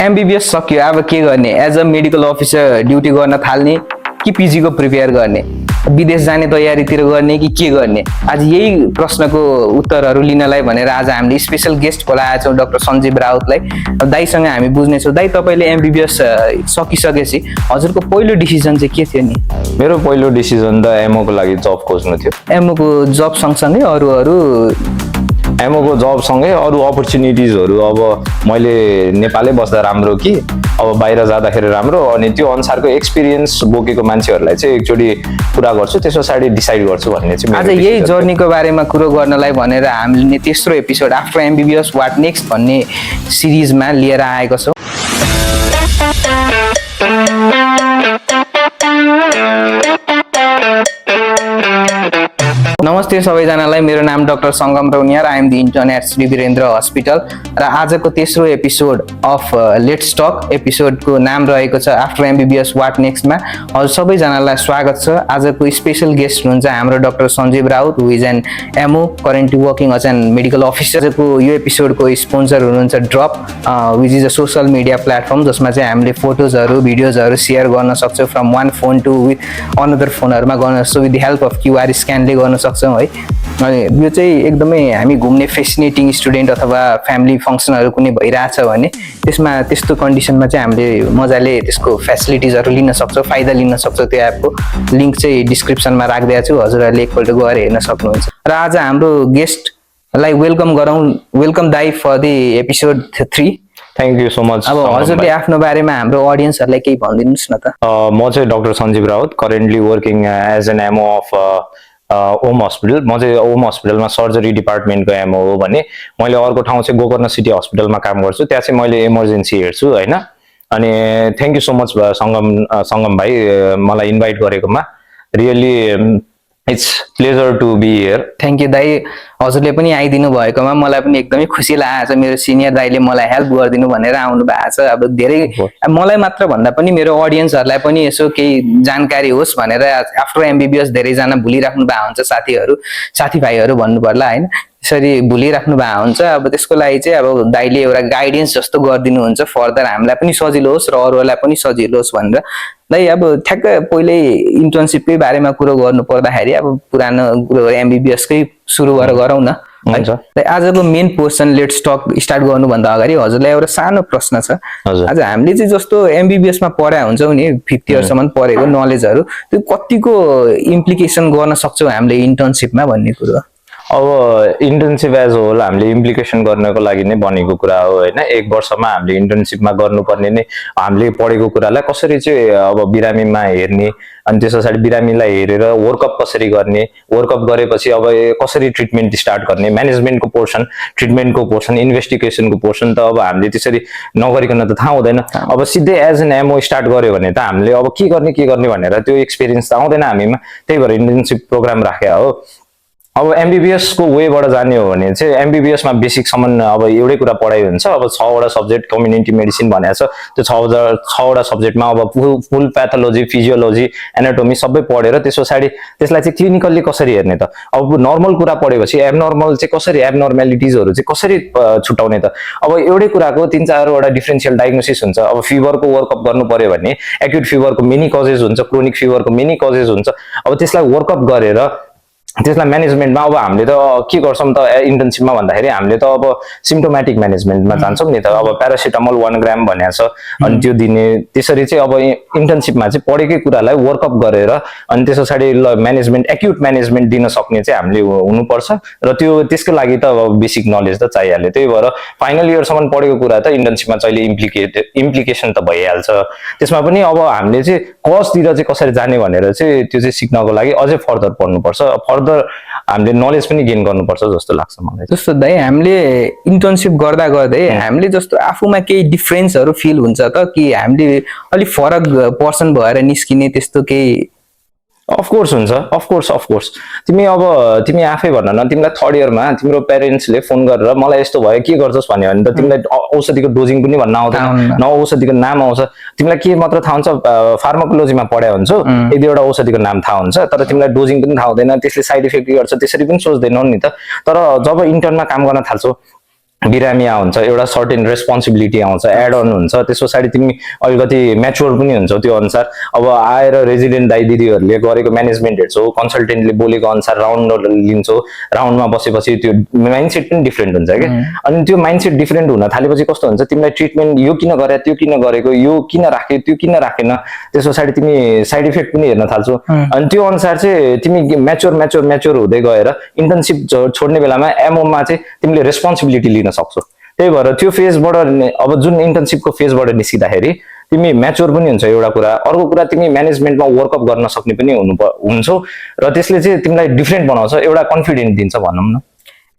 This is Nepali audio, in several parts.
एमबीबीएस सक्यो अब के गर्ने as a medical officer duty गर्न थाल्ने कि पिजी को प्रिपेयर गर्ने विदेश जाने तयारीतिर गर्ने कि के गर्ने आज यही प्रश्नको उत्तरहरू लिनलाई भनेर आज हामीले स्पेशल गेस्ट बोलाएका छौँ डाक्टर सञ्जीव राउतलाई। दाइसँग हामी बुझ्नेछौँ दाइ तपाईँले एमबीबीएस सकिसकेपछि हजुरको पहिलो डिसिजन चाहिँ के थियो नि? मेरो पहिलो डिसिजन त एमओको लागि जब खोज्नु थियो। एमओको जब सँगसँगै अरू एमओको जब सँगै अरू अपर्च्युनिटिजहरू अब मैले नेपालै बस्दा राम्रो कि अब बाहिर जाँदाखेरि राम्रो अनि त्यो अनुसारको एक्सपिरियन्स बोकेको मान्छेहरूलाई चाहिँ एकचोटि कुरा गर्छु त्यस पछाडि डिसाइड गर्छु भन्ने चाहिँ आज यही जर्नीको बारेमा कुरो गर्नलाई भनेर हामीले तेस्रो episode after MBBS what next भन्ने सिरिजमा लिएर आएको छौँ। नमस्ते सबैजनालाई, मेरो नाम doctor Sangam Rauniyar, I am the intern at Shri Birendra hospital र आजको तेस्रो एपिसोड अफ लेट्स टक एपिसोडको नाम रहेको छ आफ्टर एमबीबीएस वाट नेक्स्टमा। हजुर सबैजनालाई स्वागत छ। आजको स्पेसल गेस्ट हुनुहुन्छ हाम्रो doctor Sanjeev Raut who is an MO currently working as an medical अफिसरको। यो एपिसोडको स्पोन्सर हुनुहुन्छ drop which is a social media platform जसमा चाहिँ हामीले फोटोजहरू भिडियोजहरू सेयर गर्न सक्छौँ from one phone to with another फोनहरूमा गर्न सक्छौँ with the help of QR स्क्यानले गर्न सक्छौँ है। अनि यो चाहिँ एकदमै हामी घुम्ने फेसिनेटिङ स्टुडेन्ट अथवा फ्यामिली फङ्सनहरू कुनै भइरहेछ भने त्यसमा त्यस्तो कन्डिसनमा चाहिँ हामीले मजाले त्यसको फेसिलिटिजहरू लिन सक्छौँ, फाइदा लिन सक्छौँ। त्यो एपको लिङ्क चाहिँ डिस्क्रिप्सनमा राखिदिएको छु, हजुरहरूले एकपल्ट गएर हेर्न सक्नुहुन्छ। र आज हाम्रो गेस्टलाई वेलकम गरौँ। वेलकम दाइ for the episode 3। Thank you so much. अब हजुरले आफ्नो बारेमा हाम्रो अडियन्सहरूलाई केही भनिदिनुहोस् न त। म चाहिँ doctor Sanjeev Raut currently working as an MO of Om hospital. म चाहिँ ओम हस्पिटलमा सर्जरी डिपार्टमेन्टको एमओ हो भने मैले अर्को ठाउँ चाहिँ गोकर्ण सिटी हस्पिटलमा काम गर्छु, त्यहाँ चाहिँ मैले इमर्जेन्सी हेर्छु होइन। अनि thank you so much Sangam भाइ मलाई इन्भाइट गरेकोमा। Really it's pleasure to be here. Thank you दाइ, हजुरले पनि आइदिनु भएकोमा मलाई पनि एकदमै खुसी लागेको छ। मेरो सिनियर दाइले मलाई हेल्प गरिदिनु भनेर आउनु भएको छ। अब धेरै मलाई मात्र भन्दा पनि मेरो अडियन्सहरूलाई पनि यसो केही जानकारी होस् भनेर आफ्टर एमबीबीएस धेरैजना भुलिराख्नु भएको हुन्छ, साथीभाइहरू भन्नु पर्ला होइन, यसरी भुलिराख्नु भएको हुन्छ। अब त्यसको लागि चाहिँ अब दाइले एउटा गाइडेन्स जस्तो गरिदिनुहुन्छ फर्दर हामीलाई पनि सजिलो होस् र अरूहरूलाई पनि सजिलो होस् भनेर। दाइ अब ठ्याक्क पहिल्यै इन्टर्नसिपकै बारेमा कुरो गर्नु पर्दाखेरि अब पुरानो कुरो एमबीबीएसकै सुरु गरेर गरौँ न। आजको main portion let's talk start गर्नुभन्दा अगाडि हजुरलाई एउटा सानो प्रश्न छ। आज हामीले चाहिँ जस्तो एमबीबीएसमा पढाइ हुन्छौँ नि 5th इयरसम्म पढेको नलेजहरू त्यो कतिको इम्प्लिकेसन गर्न सक्छौँ हामीले इन्टर्नसिपमा भन्ने कुरो? अब इन्टर्नसिप एज होल हामीले इम्प्लिकेसन गर्नको लागि नै बनेको कुरा हो होइन। 1 वर्षमा हामीले इन्टर्नसिपमा गर्नुपर्ने नै हामीले पढेको कुरालाई कसरी चाहिँ अब बिरामीमा हेर्ने अनि त्यस पछाडि बिरामीलाई हेरेर वर्कअप कसरी गर्ने, वर्कअप गरेपछि अब कसरी ट्रिटमेन्ट स्टार्ट गर्ने, म्यानेजमेन्टको पोर्सन, ट्रिटमेन्टको पोर्सन, इन्भेस्टिगेसनको पोर्सन त अब हामीले त्यसरी नगरिकन त थाहा हुँदैन। अब सिधै एज एन एमओ स्टार्ट गर्यो भने त हामीले अब के गर्ने भनेर त्यो एक्सपिरियन्स त आउँदैन हामीमा, त्यही भएर इन्टर्नसिप प्रोग्राम राखेको हो। अब एमबीबीएस को वेबाट जाने हो भने चाहिँ एमबीबीएसमा बेसिकसम्म अब एउटै कुरा पढाइ हुन्छ। अब 6वटा सब्जेक्ट कम्युनिटी मेडिसिन भनेको छ, त्यो 6वटा सब्जेक्टमा अब फुल प्याथोलोजी, फिजियोलोजी, एनाटोमी सबै पढेर त्यस पछाडि त्यसलाई चाहिँ क्लिनिकल्ली कसरी हेर्ने त। अब नर्मल कुरा पढेपछि एबनर्मल चाहिँ कसरी, एबनर्मेलिटिजहरू चाहिँ कसरी छुटाउने त। अब एउटै कुराको 3-4वटा डिफ्रेन्सियल डायग्नोसिस हुन्छ। अब फिभरको वर्कअप गर्नु पर्यो भने एक्युट फिभरको मेनी कजेस हुन्छ, क्रोनिक फिभरको मेनी कजेस हुन्छ। अब त्यसलाई वर्कअप गरेर त्यसलाई म्यानेजमेन्टमा अब हामीले त के गर्छौँ त इन्टर्नसिपमा भन्दाखेरि हामीले त अब सिम्टोमेटिक म्यानेजमेन्टमा जान्छौँ नि त। अब प्यारासिटामोल 1 ग्राम भनेको छ अनि त्यो दिने, त्यसरी चाहिँ अब इन्टर्नसिपमा चाहिँ पढेकै कुरालाई वर्कअप गरेर अनि त्यस पछाडि म्यानेजमेन्ट, एक्युट म्यानेजमेन्ट दिन सक्ने चाहिँ हामीले हुनुपर्छ र त्यो त्यसको लागि त अब बेसिक नलेज त चाहिहाल्यो। त्यही भएर फाइनल इयरसम्म पढेको कुरा त इन्टर्नसिपमा चाहिँ इम्प्लिकेसन त भइहाल्छ। त्यसमा पनि अब हामीले चाहिँ कजतिर चाहिँ कसरी जाने भनेर चाहिँ त्यो चाहिँ सिक्नको लागि अझै फर्दर पढ्नुपर्छ, फर्दर हामीले नलेज पनि गेन गर्नुपर्छ जस्तो लाग्छ मलाई। जस्तो दाइ हामीले इन्टर्नसिप गर्दा गर्दै हामीले जस्तो आफूमा केही डिफरेन्सहरू फिल हुन्छ त कि हामीले अलिक फरक पर्सन भएर निस्किने त्यस्तो केही? अफकोर्स हुन्छ, अफकोर्स। तिमी आफै भन न, तिमीलाई 3rd इयरमा तिम्रो प्यारेन्ट्सले फोन गरेर मलाई यस्तो भयो के गर्छस् भन्यो भने त तिमीलाई औषधिको डोजिङ पनि भन्न आउँदैन, न औषधिको नाम आउँछ। तिमीलाई के मात्र थाहा हुन्छ, फार्माकोलोजीमा पढाइ हुन्छ, 1-2वटा औषधिको नाम थाहा हुन्छ, तर तिमीलाई डोजिङ पनि थाहा हुँदैन, त्यसले साइड इफेक्ट गर्छ त्यसरी पनि सोच्दैनौ नि त। तर जब इन्टर्नमा काम गर्न थाल्छौ बिरामी हुन्छ एउटा सर्टेन रेस्पोन्सिबिलिटी आउँछ एड अन हुन्छ त्यस पछाडि तिमी अलिकति म्याच्योर पनि हुन्छौ त्यो अनुसार अब आएर रेजिडेन्ट दाइ दिदीहरूले गरेको म्यानेजमेन्ट हेर्छौ कन्सल्टेन्टले बोलेको अनुसार राउन्ड लिन्छौ राउन्डमा बसेपछि त्यो माइन्डसेट पनि डिफ्रेन्ट हुन्छ क्या अनि त्यो माइन्डसेट डिफ्रेन्ट हुन थालेपछि कस्तो हुन्छ तिमीलाई ट्रिटमेन्ट यो किन गरे त्यो किन गरेको यो किन राख्यो त्यो किन राखेन त्यस पछाडि तिमी साइड इफेक्ट पनि हेर्न थाल्छौ अनि त्यो अनुसार चाहिँ तिमी म्याच्योर हुँदै गएर इन्टर्नसिप छोड्ने बेलामा एमओमा चाहिँ तिमीले रेस्पोन्सिबिलिटी लिन सक्छौ त्यही भएर त्यो फेजबाट अब जुन इन्टर्नसिपको फेजबाट निस्किँदाखेरि तिमी म्याच्योर पनि हुन्छ एउटा कुरा अर्को कुरा तिमी म्यानेजमेन्टमा वर्कअप गर्न सक्ने पनि हुन्छौ र त्यसले चाहिँ तिमीलाई डिफ्रेन्ट बनाउँछ एउटा कन्फिडेन्ट दिन्छ भनौँ न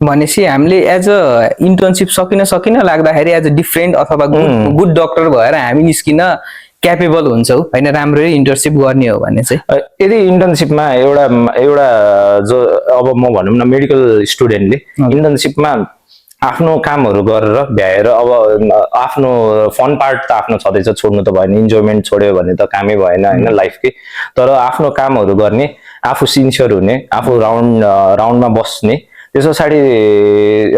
भनेपछि हामीले एज अ इन्टर्नसिप सकिन लाग्दाखेरि एज अ डिफ्रेन्ट अथवा गुड डक्टर भएर हामी निस्किन क्यापेबल हुन्छौँ होइन राम्ररी इन्टर्नसिप गर्ने हो भने चाहिँ यदि इन्टर्नसिपमा एउटा जो अब म भनौँ न मेडिकल स्टुडेन्टले इन्टर्नसिपमा आफ्नो कामहरू गरेर भ्याएर अब आफ्नो फन पार्ट त आफ्नो छँदैछ छोड्नु त भएन इन्जोयमेन्ट छोड्यो भने त कामै भएन होइन लाइफकै तर आफ्नो कामहरू गर्ने आफू सिन्सियर हुने आफू राउन्डमा बस्ने त्यस पछाडि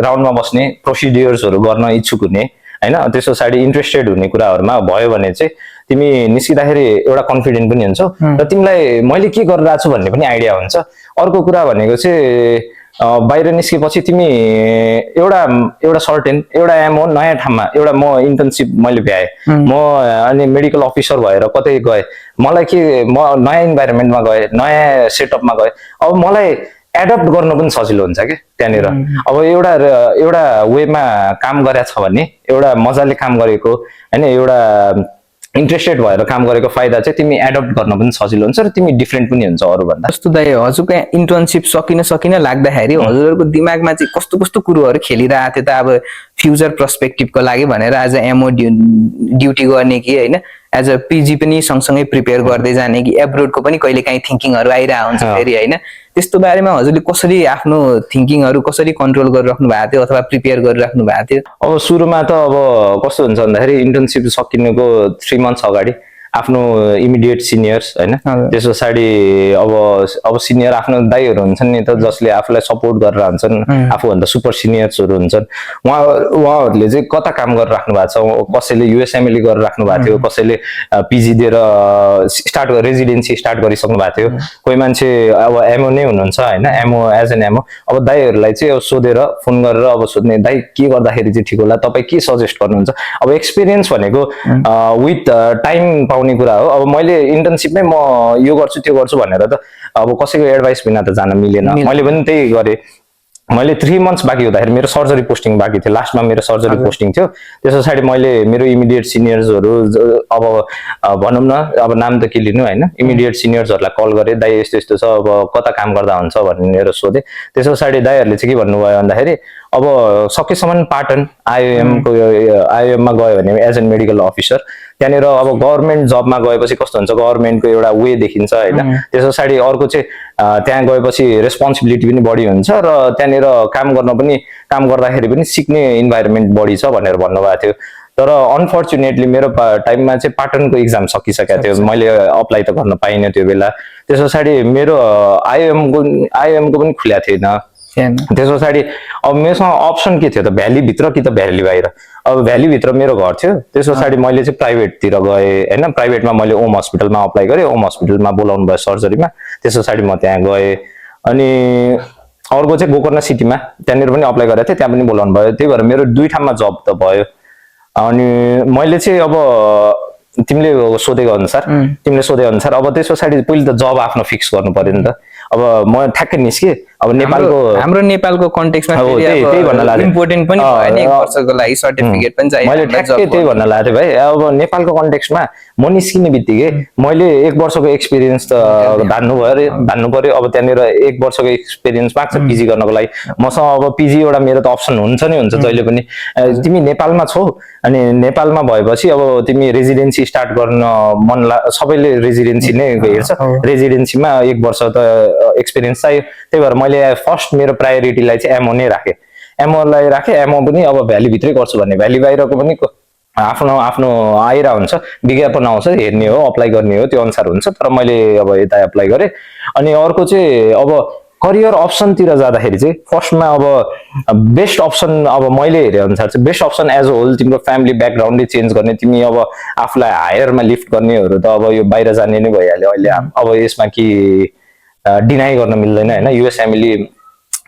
राउन्डमा बस्ने प्रोसिडियर्सहरू गर्न इच्छुक हुने होइन त्यस पछाडि इन्ट्रेस्टेड हुने कुराहरूमा भयो भने चाहिँ तिमी निस्किँदाखेरि एउटा कन्फिडेन्ट पनि हुन्छौ र तिमीलाई मैले के गरिरहेको छु भन्ने पनि आइडिया हुन्छ अर्को कुरा भनेको चाहिँ बाहिर निस्केपछि तिमी एउटा सर्टेन एउटा एमओ नयाँ ठाउँमा एउटा म इन्टर्नसिप मैले भ्याएँ म अनि मेडिकल अफिसर भएर कतै गएँ मलाई म नयाँ इन्भाइरोमेन्टमा गएँ नयाँ सेटअपमा गएँ अब मलाई एडप्ट गर्न पनि सजिलो हुन्छ क्या त्यहाँनिर अब एउटा वेमा काम गरेको छ भने एउटा मजाले काम गरेको होइन एउटा इन्ट्रेस्टेड भएर काम गरेको फाइदा चाहिँ तिमी एडप्ट गर्न पनि सजिलो हुन्छ र तिमी डिफ्रेन्ट पनि हुन्छ अरूभन्दा जस्तो दाइ हजुरको इन्टर्नसिप सकिन लाग्दाखेरि हजुरहरूको दिमागमा चाहिँ कस्तो कस्तो कुरोहरू खेलिरहेको थियो त अब फ्युचर पर्सपेक्टिभको लागि भनेर एज अ एमओ ड्युटी गर्ने कि होइन एज अ पिजी पनि सँगसँगै प्रिपेयर गर्दै जाने कि एब्रोडको पनि कहिले काहीँ थिङ्किङहरू आइरहेको हुन्छ फेरि होइन त्यस्तो बारेमा हजुरले कसरी आफ्नो थिङ्किङहरू कसरी कन्ट्रोल गरिराख्नु भएको थियो अथवा प्रिपेयर गरिराख्नु भएको थियो अब सुरुमा त अब कस्तो हुन्छ भन्दाखेरि इन्टर्नसिप सकिनुको 3 months अगाडि आफ्नो इमिडिएट सिनियर्स होइन त्यस पछाडि अब सिनियर आफ्नो दाइहरू हुन्छन् नि त जसले आफूलाई सपोर्ट गरेर हुन्छन् आफूभन्दा सुपर सिनियर्सहरू हुन्छन् उहाँहरूले चाहिँ कता काम गरेर राख्नु भएको छ कसैले युएसएमएलई गरेर राख्नु भएको थियो कसैले पिजी दिएर रेजिडेन्सी स्टार्ट गरिसक्नु भएको थियो कोही मान्छे अब एमओ नै हुनुहुन्छ होइन एमओ एज एन एमओ अब दाइहरूलाई चाहिँ अब सोधेर फोन गरेर अब सोध्ने दाइ के गर्दाखेरि चाहिँ ठिक होला तपाईँ के सजेस्ट गर्नुहुन्छ अब एक्सपिरियन्स भनेको विथ टाइम पाउने कुरा हो अब मैले इन्टर्नसिपमै म यो गर्छु त्यो गर्छु भनेर त अब कसैको एडभाइस बिना त जान मिलेन मैले पनि त्यही गरेँ मैले 3 months बाँकी हुँदाखेरि मेरो सर्जरी पोस्टिङ बाँकी थियो लास्टमा मेरो सर्जरी पोस्टिङ थियो त्यस पछाडि मैले मेरो इमिडिएट सिनियर्सहरू अब भनौँ न अब नाम त के लिनु होइन इमिडिएट सिनियर्सहरूलाई कल गरेँ दाइ यस्तो यस्तो छ अब कता काम गर्दा हुन्छ भनेर सोधेँ त्यस पछाडि दाइहरूले चाहिँ के भन्नुभयो भन्दाखेरि अब सकेसम्म पाटन आइओएममा गयो भने एज एन मेडिकल अफिसर त्यहाँनिर अब गभर्मेन्ट जबमा गएपछि कस्तो हुन्छ गभर्मेन्टको एउटा वे देखिन्छ होइन त्यस पछाडि अर्को चाहिँ त्यहाँ गएपछि रेस्पोन्सिबिलिटी पनि बढी हुन्छ र त्यहाँनिर काम गर्दाखेरि पनि सिक्ने इन्भाइरोमेन्ट बढी छ भनेर भन्नुभएको थियो तर अनफर्चुनेटली मेरो टाइममा चाहिँ पाटनको इक्जाम सकिसकेको थियो मैले अप्लाई त गर्न पाइनँ त्यो बेला त्यस पछाडि मेरो आइओएमको पनि खुल्या थिएन त्यस पछाडि अब मेरोसँग अप्सन के थियो त भ्यालीभित्र कि त भ्याली बाहिर अब भ्यालीभित्र मेरो घर थियो त्यस पछाडि मैले चाहिँ प्राइभेटतिर गएँ होइन प्राइभेटमा मैले ओम हस्पिटलमा अप्लाई गरेँ ओम हस्पिटलमा बोलाउनु भयो सर्जरीमा त्यस पछाडि म त्यहाँ गएँ अनि अर्को चाहिँ गोकर्ण सिटीमा त्यहाँनिर पनि अप्लाई गरेको थिएँ त्यहाँ पनि बोलाउनु भयो त्यही भएर मेरो 2 ठाउँमा जब त भयो अनि मैले चाहिँ अब तिमीले सोधेको अनुसार अब त्यस पछाडि पहिले त जब आफ्नो फिक्स गर्नु पर्यो नि त अब म ठ्याक्कै निस्केँ अब हाम्रो नेपालको कन्टेक्स्टमा त्यही भन्न लाग्यो इम्पोर्टेन्ट पनि भएन एक वर्षको लागि सर्टिफिकेट पनि चाहियो मैले ठ्याक्कै त्यही भन्न लाग्यो भाइ अब नेपालको कन्टेक्स्टमा म निस्किने बित्तिकै मैले 1 वर्षको एक्सपिरियन्स त धान्नु पर्यो अब त्यहाँनिर 1 वर्षको एक्सपिरियन्स माग्छ पिजी गर्नको लागि मसँग अब पिजी एउटा मेरो त अप्सन हुन्छ नि हुन्छ जहिले पनि तिमी नेपालमा छौ अनि नेपालमा भएपछि अब तिमी रेजिडेन्सी स्टार्ट गर्न सबैले रेजिडेन्सी नै हेर्छ रेजिडेन्सीमा 1 वर्ष त एक्सपिरियन्स चाहियो त्यही भएर मैले फर्स्ट मेरो प्रायोरिटीलाई चाहिँ एमओ नै राखेँ एमओलाई राखेँ एमओ पनि अब भ्यालीभित्रै गर्छु भन्ने भ्याली बाहिरको पनि आफ्नो आइरा हुन्छ विज्ञापन आउँछ हेर्ने हो अप्लाई गर्ने हो त्यो अनुसार हुन्छ तर मैले अब यता अप्लाई गरेँ अनि अर्को चाहिँ अब करियर अप्सनतिर जाँदाखेरि चाहिँ फर्स्टमा अब बेस्ट अप्सन अब मैले हेरे अनुसार चाहिँ best option as a whole तिम्रो फ्यामिली ब्याकग्राउन्डै चेन्ज गर्ने, तिमी अब आफूलाई हायरमा लिफ्ट गर्नेहरू त अब यो बाहिर जाने नै भइहाल्यो अहिले। अब यसमा कि डिनाइ गर्न मिल्दैन होइन। युएस फ्यामिली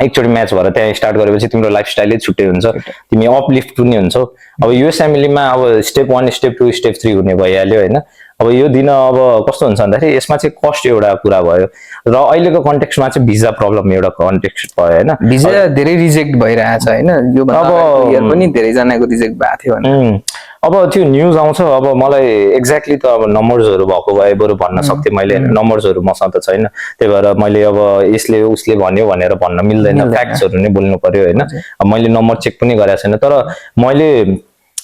एकचोटि म्याच भएर त्यहाँ स्टार्ट गरेपछि तिम्रो लाइफस्टाइलै छुट्टै हुन्छ, तिमी अपलिफ्ट पनि हुन्छौ। अब युएस फ्यामिलीमा अब स्टेप 1 स्टेप 2 स्टेप 3 हुने भइहाल्यो होइन। अब यो दिन अब कस्तो हुन्छ भन्दाखेरि यसमा चाहिँ कस्ट एउटा कुरा भयो र अहिलेको कन्टेक्स्टमा चाहिँ भिजा प्रब्लम एउटा कन्टेक्स्ट भयो होइन। भिजा धेरै रिजेक्ट भइरहेछ होइन, यो अब इयर पनि धेरैजनाको रिजेक्ट भएको थियो भने अब त्यो न्युज आउँछ। अब मलाई एक्ज्याक्टली त अब नम्बर्सहरू भएको भए बरु भन्न सक्थेँ मैले, नम्बर्सहरू मसँग त छैन, त्यही भएर मैले अब यसले उसले भन्यो भनेर भन्न मिल्दैन, फ्याक्ट्सहरू नै बोल्नु पर्यो होइन। अब मैले नम्बर चेक पनि गरेको छैन, तर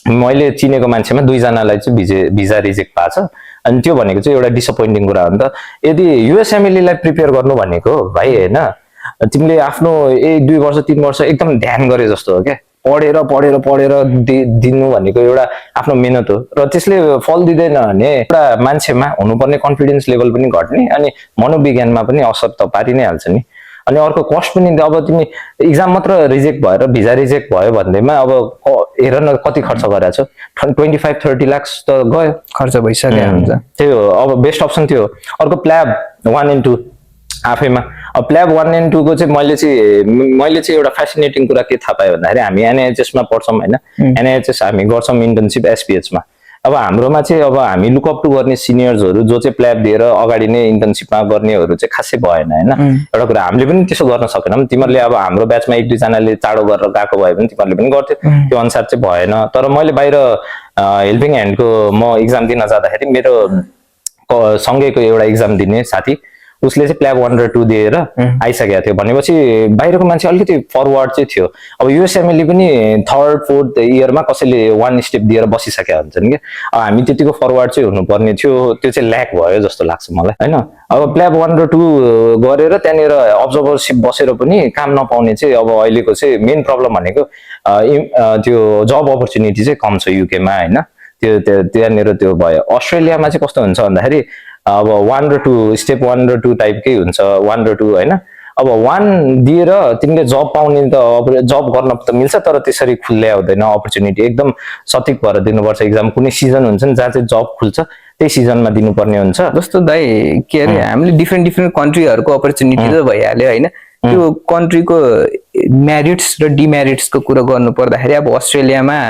मैले चिनेको मान्छेमा 2 जनालाई चाहिँ भिजा रिजेक्ट भएको छ। अनि त्यो भनेको चाहिँ एउटा डिसअपोइन्टिङ कुरा हो नि त। यदि युएस फ्यामिलीलाई प्रिपेयर गर्नु भनेको भाइ होइन, तिमीले आफ्नो 1-2 वर्ष 3 वर्ष एकदम ध्यान गरे जस्तो हो क्या, पढेर दिनु भनेको एउटा आफ्नो मेहनत हो र त्यसले फल दिँदैन भने एउटा मान्छेमा हुनुपर्ने कन्फिडेन्स लेभल पनि घट्ने अनि मनोविज्ञानमा पनि असर त पारि नै हाल्छ नि। अनि अर्को कस्ट पनि, अब तिमी इक्जाम मात्र रिजेक्ट भएर भिजा रिजेक्ट भयो भन्दैमा अब हेर न कति खर्च गरेको छ, 25-30 लाख त गयो, खर्च भइसक्यो हुन्छ। त्यही हो। अब बेस्ट अप्सन थियो। अर्को प्ल्याब 1 and 2 आफैमा। अब प्ल्याब 1 and 2 को चाहिँ मैले चाहिँ एउटा फेसिनेटिङ कुरा के थाहा पाएँ भन्दाखेरि हामी एनआइएचएसमा पढ्छौँ होइन, एनआइएचएस हामी गर्छौँ इन्टर्नसिप एसपिएचमा। अब हाम्रोमा चाहिँ अब हामी लुकअप टु गर्ने सिनियर्सहरू जो चाहिँ प्ल्याब दिएर अगाडि नै इन्टर्नसिपमा गर्नेहरू चाहिँ खासै भएन होइन। एउटा कुरा हामीले पनि त्यसो गर्न सकेनौँ। तिमीहरूले अब हाम्रो ब्याचमा 1-2 जनाले चाँडो गरेर गएको भए पनि तिमीहरूले पनि गर्थ्यौ, त्यो अनुसार चाहिँ भएन। तर मैले बाहिर हेल्पिङ ह्यान्डको म इक्जाम दिन जाँदाखेरि मेरो सँगैको एउटा इक्जाम दिने साथी उसले चाहिँ प्ल्याब 1 र 2 दिएर आइसकेको थियो भनेपछि बाहिरको मान्छे अलिकति फरवर्ड चाहिँ थियो। अब युएस फ्यामिली पनि 3rd 4th इयरमा कसैले 1 स्टेप दिएर बसिसकेका हुन्छन् कि हामी त्यतिको फरवर्ड चाहिँ हुनुपर्ने थियो, त्यो चाहिँ ल्याक भयो जस्तो लाग्छ मलाई होइन। अब प्ल्याब 1 र 2 गरेर त्यहाँनिर अब्जर्भरसिप बसेर पनि काम नपाउने चाहिँ अब अहिलेको चाहिँ मेन प्रब्लम भनेको त्यो जब अपर्च्युनिटी चाहिँ कम छ युकेमा होइन। त्यो त्यहाँनिर त्यो भयो। अस्ट्रेलियामा चाहिँ कस्तो हुन्छ भन्दाखेरि अब 1 र 2 स्टेप 1 र 2 टाइपकै हुन्छ, 1 र 2 होइन। अब 1 दिएर तिमीले जब पाउने त अब जब गर्न त मिल्छ तर त्यसरी खुल्ल्या हुँदैन अपर्च्युनिटी, एकदम सठिक भएर दिनुपर्छ इक्जाम। कुनै सिजन हुन्छ नि जहाँ चाहिँ जब खुल्छ त्यही सिजनमा दिनुपर्ने हुन्छ। जस्तो दाइ के अरे हामीले डिफ्रेन्ट कन्ट्रीहरूको अपर्च्युनिटी त भइहाल्यो होइन, त्यो कन्ट्रीको मेरिट्स र डिमेरिट्सको कुरा गर्नु पर्दाखेरि अब अस्ट्रेलियामा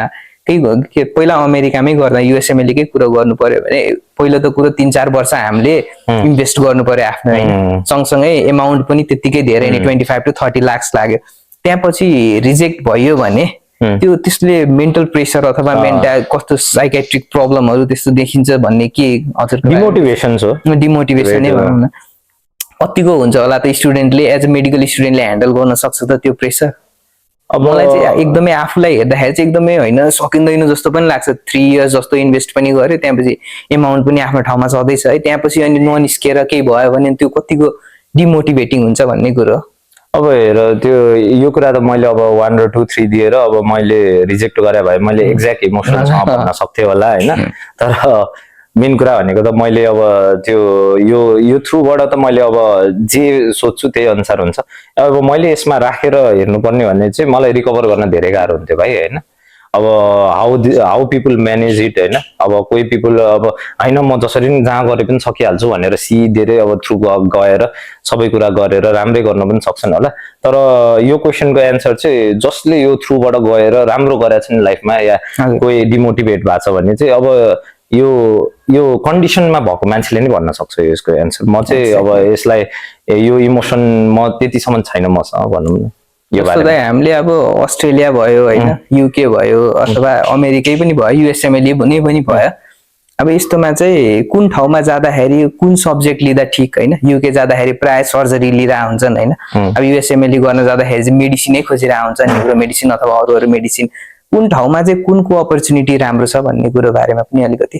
के पहिला अमेरिकामै गर्दा युएसएमएलकै कुरा गर्नु पर्यो भने पहिलो त कुरो 3-4 वर्ष हामीले इन्भेस्ट गर्नु पर्यो आफ्नो होइन, सँगसँगै एमाउन्ट पनि त्यतिकै धेरै नै 25 to 30 लाख लाग्यो। त्यहाँपछि रिजेक्ट भयो भने त्यसले मेन्टल प्रेसर अथवा मेन्टल कस्तो साइकेट्रिक प्रब्लमहरू त्यस्तो देखिन्छ भन्ने के हजुर डिमोटिभेसन हो, डिमोटिभेसनै भनौँ न। कतिको हुन्छ होला त स्टुडेन्टले एज अ मेडिकल स्टुडेन्टले ह्यान्डल गर्न सक्छ त त्यो प्रेसर? अब मलाई चाहिँ एकदमै आफूलाई हेर्दाखेरि चाहिँ एकदमै होइन सकिँदैन जस्तो पनि लाग्छ। 3 years जस्तो इन्भेस्ट पनि गर्यो, त्यहाँपछि एमाउन्ट पनि आफ्नो ठाउँमा छँदैछ है, त्यहाँपछि अनि ननिस्केर केही भयो भने त्यो कतिको डिमोटिभेटिङ हुन्छ भन्ने कुरो। अब हेर त्यो यो कुरा त मैले अब 1 र 2 3 दिएर अब मैले रिजेक्ट गरे भए मैले एक्ज्याक्ट इमोसनसँग भन्न सक्थेँ होला होइन। तर मेन कुरा भनेको त मैले अब त्यो यो थ्रुबाट त मैले अब जे सोध्छु त्यही अनुसार हुन्छ। अब मैले यसमा राखेर हेर्नुपर्ने भने चाहिँ मलाई रिकभर गर्न धेरै गाह्रो हुन्थ्यो भाइ होइन। अब हाउ पिपुल म्यानेज इट होइन। अब कोही पिपुल अब होइन म जसरी पनि जहाँ गरे पनि सकिहाल्छु भनेर सिधेरै अब थ्रु गएर सबै कुरा गरेर राम्रै गर्न पनि सक्छन् होला। तर यो क्वेसनको एन्सर चाहिँ जसले यो थ्रुबाट गएर राम्रो गरेका छन् लाइफमा या कोही डिमोटिभेट भएको छ भने चाहिँ अब यो कन्डिसनमा भएको मान्छेले नै भन्न सक्छ यसको एन्सर। म चाहिँ अब यसलाई यो इमोसन म त्यतिसम्म छैन मसँग भनौँ न। हामीले अब अस्ट्रेलिया भयो होइन, युके भयो अथवा अमेरिकै पनि भयो, युएसएमएली नै पनि भयो। अब यस्तोमा चाहिँ कुन ठाउँमा जाँदाखेरि कुन सब्जेक्ट लिँदा ठिक होइन। युके जाँदाखेरि प्रायः सर्जरी लिइरहेको हुन्छन् होइन, अब युएसएमएली गर्न जाँदाखेरि चाहिँ मेडिसिनै खोजिरहेको हुन्छ, न्युरो मेडिसिन अथवा अरू मेडिसिन। कुन ठाउँमा चाहिँ कुनको अपर्च्युनिटी राम्रो छ भन्ने कुरो बारेमा पनि अलिकति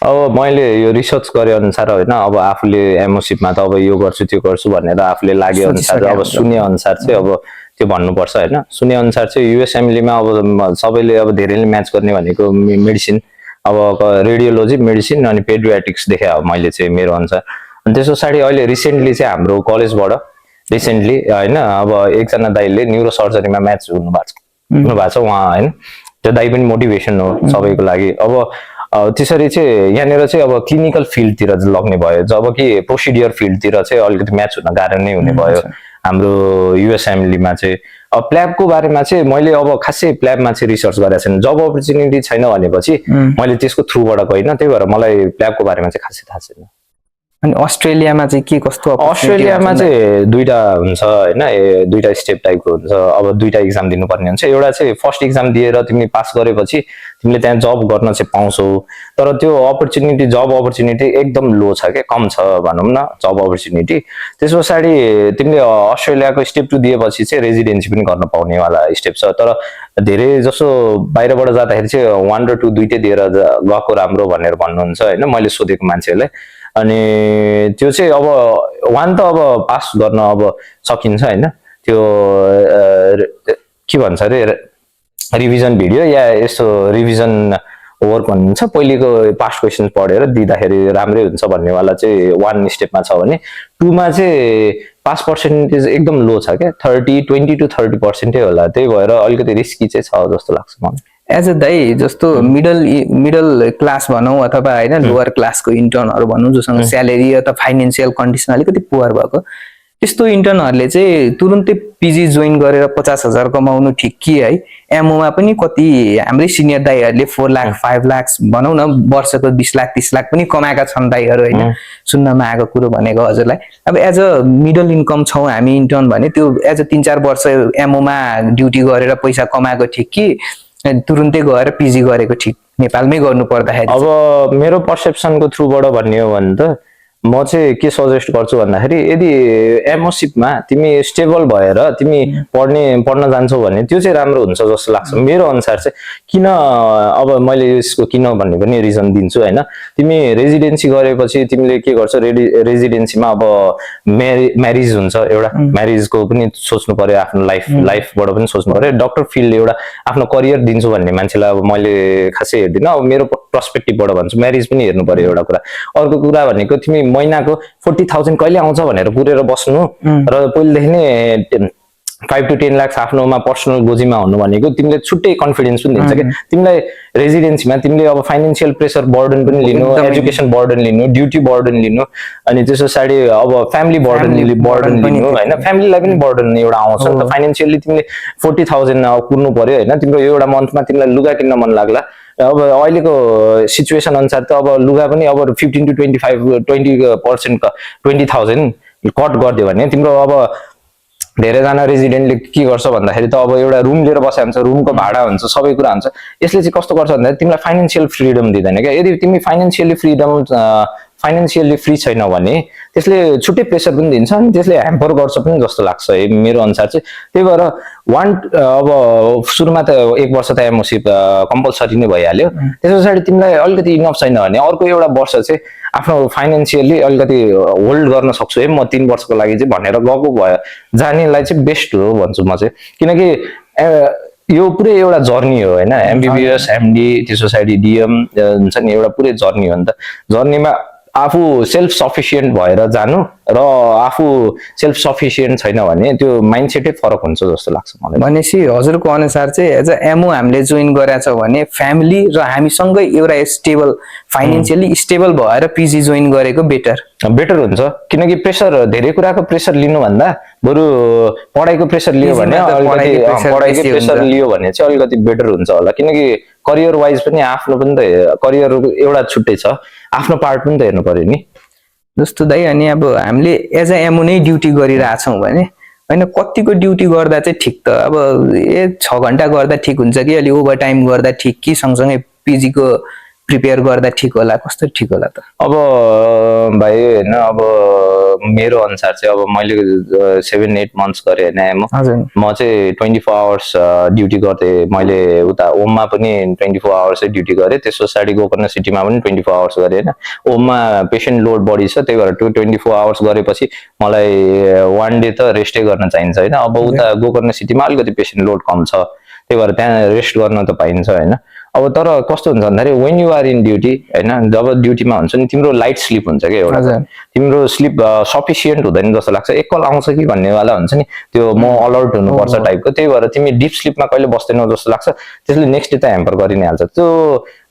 अब मैले यो रिसर्च गरे अनुसार होइन, अब आफूले एमओसिपमा त अब यो गर्छु त्यो गर्छु भनेर आफूले लागे अनुसार अब सुने अनुसार चाहिँ अब त्यो भन्नुपर्छ होइन। सुने अनुसार चाहिँ युएसएमएलीमा अब सबैले अब धेरैले म्याच गर्ने भनेको मेडिसिन, अब रेडियोलोजी मेडिसिन अनि पेडियाट्रिक्स देखेँ अब मैले चाहिँ मेरो अनुसार। अनि त्यस पछाडि अहिले रिसेन्टली चाहिँ हाम्रो कलेजबाट रिसेन्टली होइन अब एकजना दाइले न्युरो सर्जरीमा म्याच हुनुभएको छ उहाँ होइन त्यो दाइ पनि मोटिभेसन हो सबैको लागि अब त्यसरी चाहिँ यहाँनिर चाहिँ अब क्लिनिकल फिल्डतिर लग्ने भयो जब कि प्रोसिडियर फिल्डतिर चाहिँ अलिकति म्याच हुन गाह्रो नै हुने भयो हाम्रो युएसएमलीमा चाहिँ अब प्ल्याबको बारेमा चाहिँ मैले अब खासै प्ल्याबमा चाहिँ रिसर्च गरेको छैन जब अपर्च्युनिटी छैन भनेपछि मैले त्यसको थ्रुबाट गइनँ त्यही भएर मलाई प्ल्याबको बारेमा चाहिँ खासै थाहा छैन अनि अस्ट्रेलियामा चाहिँ के कस्तो अस्ट्रेलियामा चाहिँ दुईटा हुन्छ होइन दुईटा स्टेप टाइपको हुन्छ अब दुईटा इक्जाम दिनुपर्ने हुन्छ एउटा चाहिँ फर्स्ट इक्जाम दिएर तिमीले पास गरेपछि तिमीले त्यहाँ जब गर्न चाहिँ पाउँछौ तर त्यो अपर्च्युनिटी जब अपर्च्युनिटी एकदम लो छ क्या कम छ भनौँ न जब अपर्च्युनिटी त्यस पछाडि तिमीले अस्ट्रेलियाको स्टेप 2 दिएपछि चाहिँ रेजिडेन्सी पनि गर्न पाउनेवाला स्टेप छ तर धेरै जसो बाहिरबाट जाँदाखेरि चाहिँ 1 र 2 दुइटै दिएर गएको राम्रो भनेर भन्नुहुन्छ होइन मैले सोधेको मान्छेहरूलाई अनि त्यो चाहिँ अब 1 त अब पास गर्न अब सकिन्छ होइन त्यो के भन्छ अरे रिभिजन भिडियो या यस्तो रिभिजन वर्क भनिन्छ पहिलेको पास्ट क्वेसन पढेर दिँदाखेरि राम्रै हुन्छ भन्नेवाला चाहिँ 1 स्टेपमा छ भने 2 मा चाहिँ पास पर्सेन्टेज एकदम लो छ क्या 20 to 30% होला त्यही भएर अलिकति रिस्की चाहिँ छ जस्तो लाग्छ मलाई एज अ दाइ जस्तो मिडल क्लास भनौँ अथवा होइन लोवर क्लासको इन्टर्नहरू भनौँ जोसँग स्यालेरी अथवा फाइनेन्सियल कन्डिसन अलिकति पुवर भएको त्यस्तो इन्टर्नहरूले चाहिँ तुरुन्तै पिजी जोइन गरेर 50,000 कमाउनु ठिक कि है एमओमा पनि कति हाम्रै सिनियर दाइहरूले 4 लाख 5 लाख भनौँ न वर्षको 20 लाख 30 लाख पनि कमाएका छन् दाइहरू होइन सुन्नमा आएको कुरो भनेको हजुरलाई अब एज अ मिडल इन्कम छौँ हामी इन्टर्न भने त्यो एज अ 3-4 वर्ष एमओमा ड्युटी गरेर पैसा कमाएको ठिक कि तुरुन्तै गएर पिजी गरेको ठिक नेपालमै गर्नु पर्दाखेरि अब मेरो पर्सेप्सनको थ्रुबाट भन्ने हो भने त म चाहिँ के सजेस्ट गर्छु भन्दाखेरि यदि एमओसिपमा तिमी स्टेबल भएर तिमी पढ्न जान्छौ भने त्यो चाहिँ राम्रो हुन्छ जस्तो लाग्छ मेरो अनुसार चाहिँ किन अब मैले यसको किन भन्ने पनि रिजन दिन्छु होइन तिमी रेजिडेन्सी गरेपछि तिमीले के गर्छौ रेजिडेन्सीमा अब म्यारिज हुन्छ एउटा म्यारिजको पनि सोच्नु पर्यो आफ्नो लाइफबाट पनि सोच्नु पर्यो डक्टर फिल्ड एउटा आफ्नो करियर दिन्छु भन्ने मान्छेलाई अब मैले खासै हेर्दिनँ अब मेरो पर्सपेक्टिभबाट भन्छु म्यारिज पनि हेर्नु पर्यो एउटा कुरा अर्को कुरा भनेको तिमी महिनाको 40,000 कहिले आउँछ भनेर पुरेर बस्नु र पहिलेदेखि नै 5 to 10 लाख आफ्नोमा पर्सनल गोजीमा हुनु भनेको तिमीले छुट्टै कन्फिडेन्स पनि दिन्छ क्या तिमीलाई रेजिडेन्सीमा तिमीले अब फाइनेन्सियल प्रेसर बर्डन पनि लिनु एजुकेसन बर्डन लिनु ड्युटी बर्डन लिनु अनि त्यस पछाडि अब फ्यामिली बर्डन लिनु होइन फ्यामिलीलाई पनि बर्डन एउटा आउँछ नि त फाइनेन्सियली तिमीले 40,000 कुर्नु पर्यो होइन तिम्रो एउटा मन्थमा तिमीलाई लुगा किन्न मन लाग्ला अब अहिलेको सिचुएसन अनुसार त अब लुगा पनि अब 15 to 20% 20,000 कट गरिदियो भने तिम्रो अब धेरैजना रेजिडेन्टले के गर्छ भन्दाखेरि त अब एउटा रुम लिएर बसेको हुन्छ रुमको भाडा हुन्छ सबै कुरा हुन्छ यसले चाहिँ कस्तो गर्छ भन्दाखेरि तिमीलाई फाइनेन्सियल फ्रिडम दिँदैन क्या यदि तिमी फाइनेन्सियली फ्री छैन भने त्यसले छुट्टै प्रेसर पनि दिन्छ अनि त्यसले ह्याम्पर गर्छ पनि जस्तो लाग्छ मेरो अनुसार चाहिँ त्यही भएर अब सुरुमा त 1 वर्ष त एमओसिप कम्पलसरी नै भइहाल्यो त्यस पछाडि तिमीलाई अलिकति इनफ छैन भने अर्को एउटा वर्ष चाहिँ आफ्नो फाइनेन्सियली अलिकति होल्ड गर्न सक्छु है म 3 वर्षको लागि चाहिँ भनेर गएको भयो जानेलाई चाहिँ बेस्ट हो भन्छु म चाहिँ किनकि यो पुरै एउटा जर्नी हो होइन एमबिबिएस एमडी त्यस पछाडि डिएम हुन्छ नि एउटा पुरै जर्नी हो नि त जर्नीमा आफू सेल्फ सफिसियन्ट भएर जानु र आफू सेल्फ सफिसियन्ट छैन भने त्यो माइन्डसेटै फरक हुन्छ जस्तो लाग्छ मलाई भनेपछि हजुरको अनुसार चाहिँ एज अ एमओ हामीले जोइन गरेका छौँ भने फ्यामिली र हामीसँगै एउटा स्टेबल फाइनेन्सियली स्टेबल भएर पिजी जोइन गरेको बेटर हुन्छ किनकि प्रेसर धेरै कुराको प्रेसर लिनुभन्दा बरु पढाइको प्रेसर लियो भने पढाइको प्रेसर लियो भने चाहिँ अलिकति बेटर हुन्छ होला किनकि करियर वाइज पनि आफ्नो पनि त करियर एउटा छुट्टै छ आफ्नो पार्ट पनि त हेर्नु पर्यो नि जस्तो दाइ अनि अब हामीले एज अ एमओ नै ड्युटी गरिरहेछौँ भने होइन कतिको ड्युटी गर्दा चाहिँ ठिक त अब 6 घन्टा गर्दा ठिक हुन्छ कि अलि ओभर टाइम गर्दा ठिक कि सँगसँगै पिजीको प्रिपेयर गर्दा ठिक होला कस्तो ठिक होला त अब भाइ होइन अब मेरो अनुसार चाहिँ अब मैले 7-8 मन्थ्स गरेँ होइन एमओ म चाहिँ 24 आवर्स ड्युटी गर्थेँ मैले उता ओममा पनि 24 आवर्स ड्युटी गरेँ त्यस पछाडि गोकर्ण सिटीमा पनि 24 आवर्स गरेँ होइन ओममा पेसेन्ट लोड बढी छ त्यही भएर 24 आवर्स गरेपछि मलाई 1 डे त रेस्टै गर्न चाहिन्छ होइन अब उता गोकर्ण सिटीमा अलिकति पेसेन्ट लोड कम छ त्यही भएर त्यहाँ रेस्ट गर्न त पाइन्छ होइन अब तर कस्तो हुन्छ भन्दाखेरि when you are in duty होइन, जब ड्युटीमा हुन्छ नि तिम्रो लाइट स्लिप हुन्छ क्या एउटा, तिम्रो स्लिप सफिसियन्ट हुँदैन जस्तो लाग्छ, एकल आउँछ कि भन्नेवाला हुन्छ नि, त्यो म अलर्ट हुनुपर्छ टाइपको, त्यही भएर तिमी डिप स्लिपमा कहिले बस्दैनौ जस्तो लाग्छ, त्यसले नेक्स्ट डे त ह्याम्पर गरि नै हाल्छ त्यो।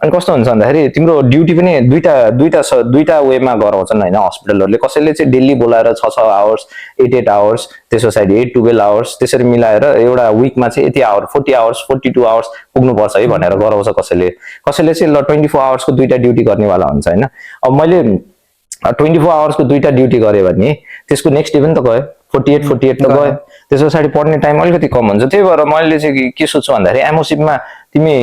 अनि कस्तो हुन्छ भन्दाखेरि तिम्रो ड्युटी पनि दुईटा वेमा गराउँछन् होइन हस्पिटलहरूले, कसैले चाहिँ डेली बोलाएर 6 आवर्स 8 आवर्स, त्यसो साइड 8 12 आवर्स त्यसरी मिलाएर एउटा विकमा चाहिँ यति आवर 40 आवर्स 42 आवर्स पुग्नुपर्छ है भनेर गराउँछ कसैले चाहिँ ल 24 आवर्सको दुईटा ड्युटी गर्नेवाला हुन्छ होइन। अब मैले 24 आवर्सको दुईटा ड्युटी गरेँ भने त्यसको नेक्स्ट डे पनि त गयो 48 त गयो, त्यस पछाडि पढ्ने टाइम अलिकति कम हुन्छ। त्यही भएर मैले चाहिँ के सोच्छु भन्दाखेरि एमओसिपमा तिमी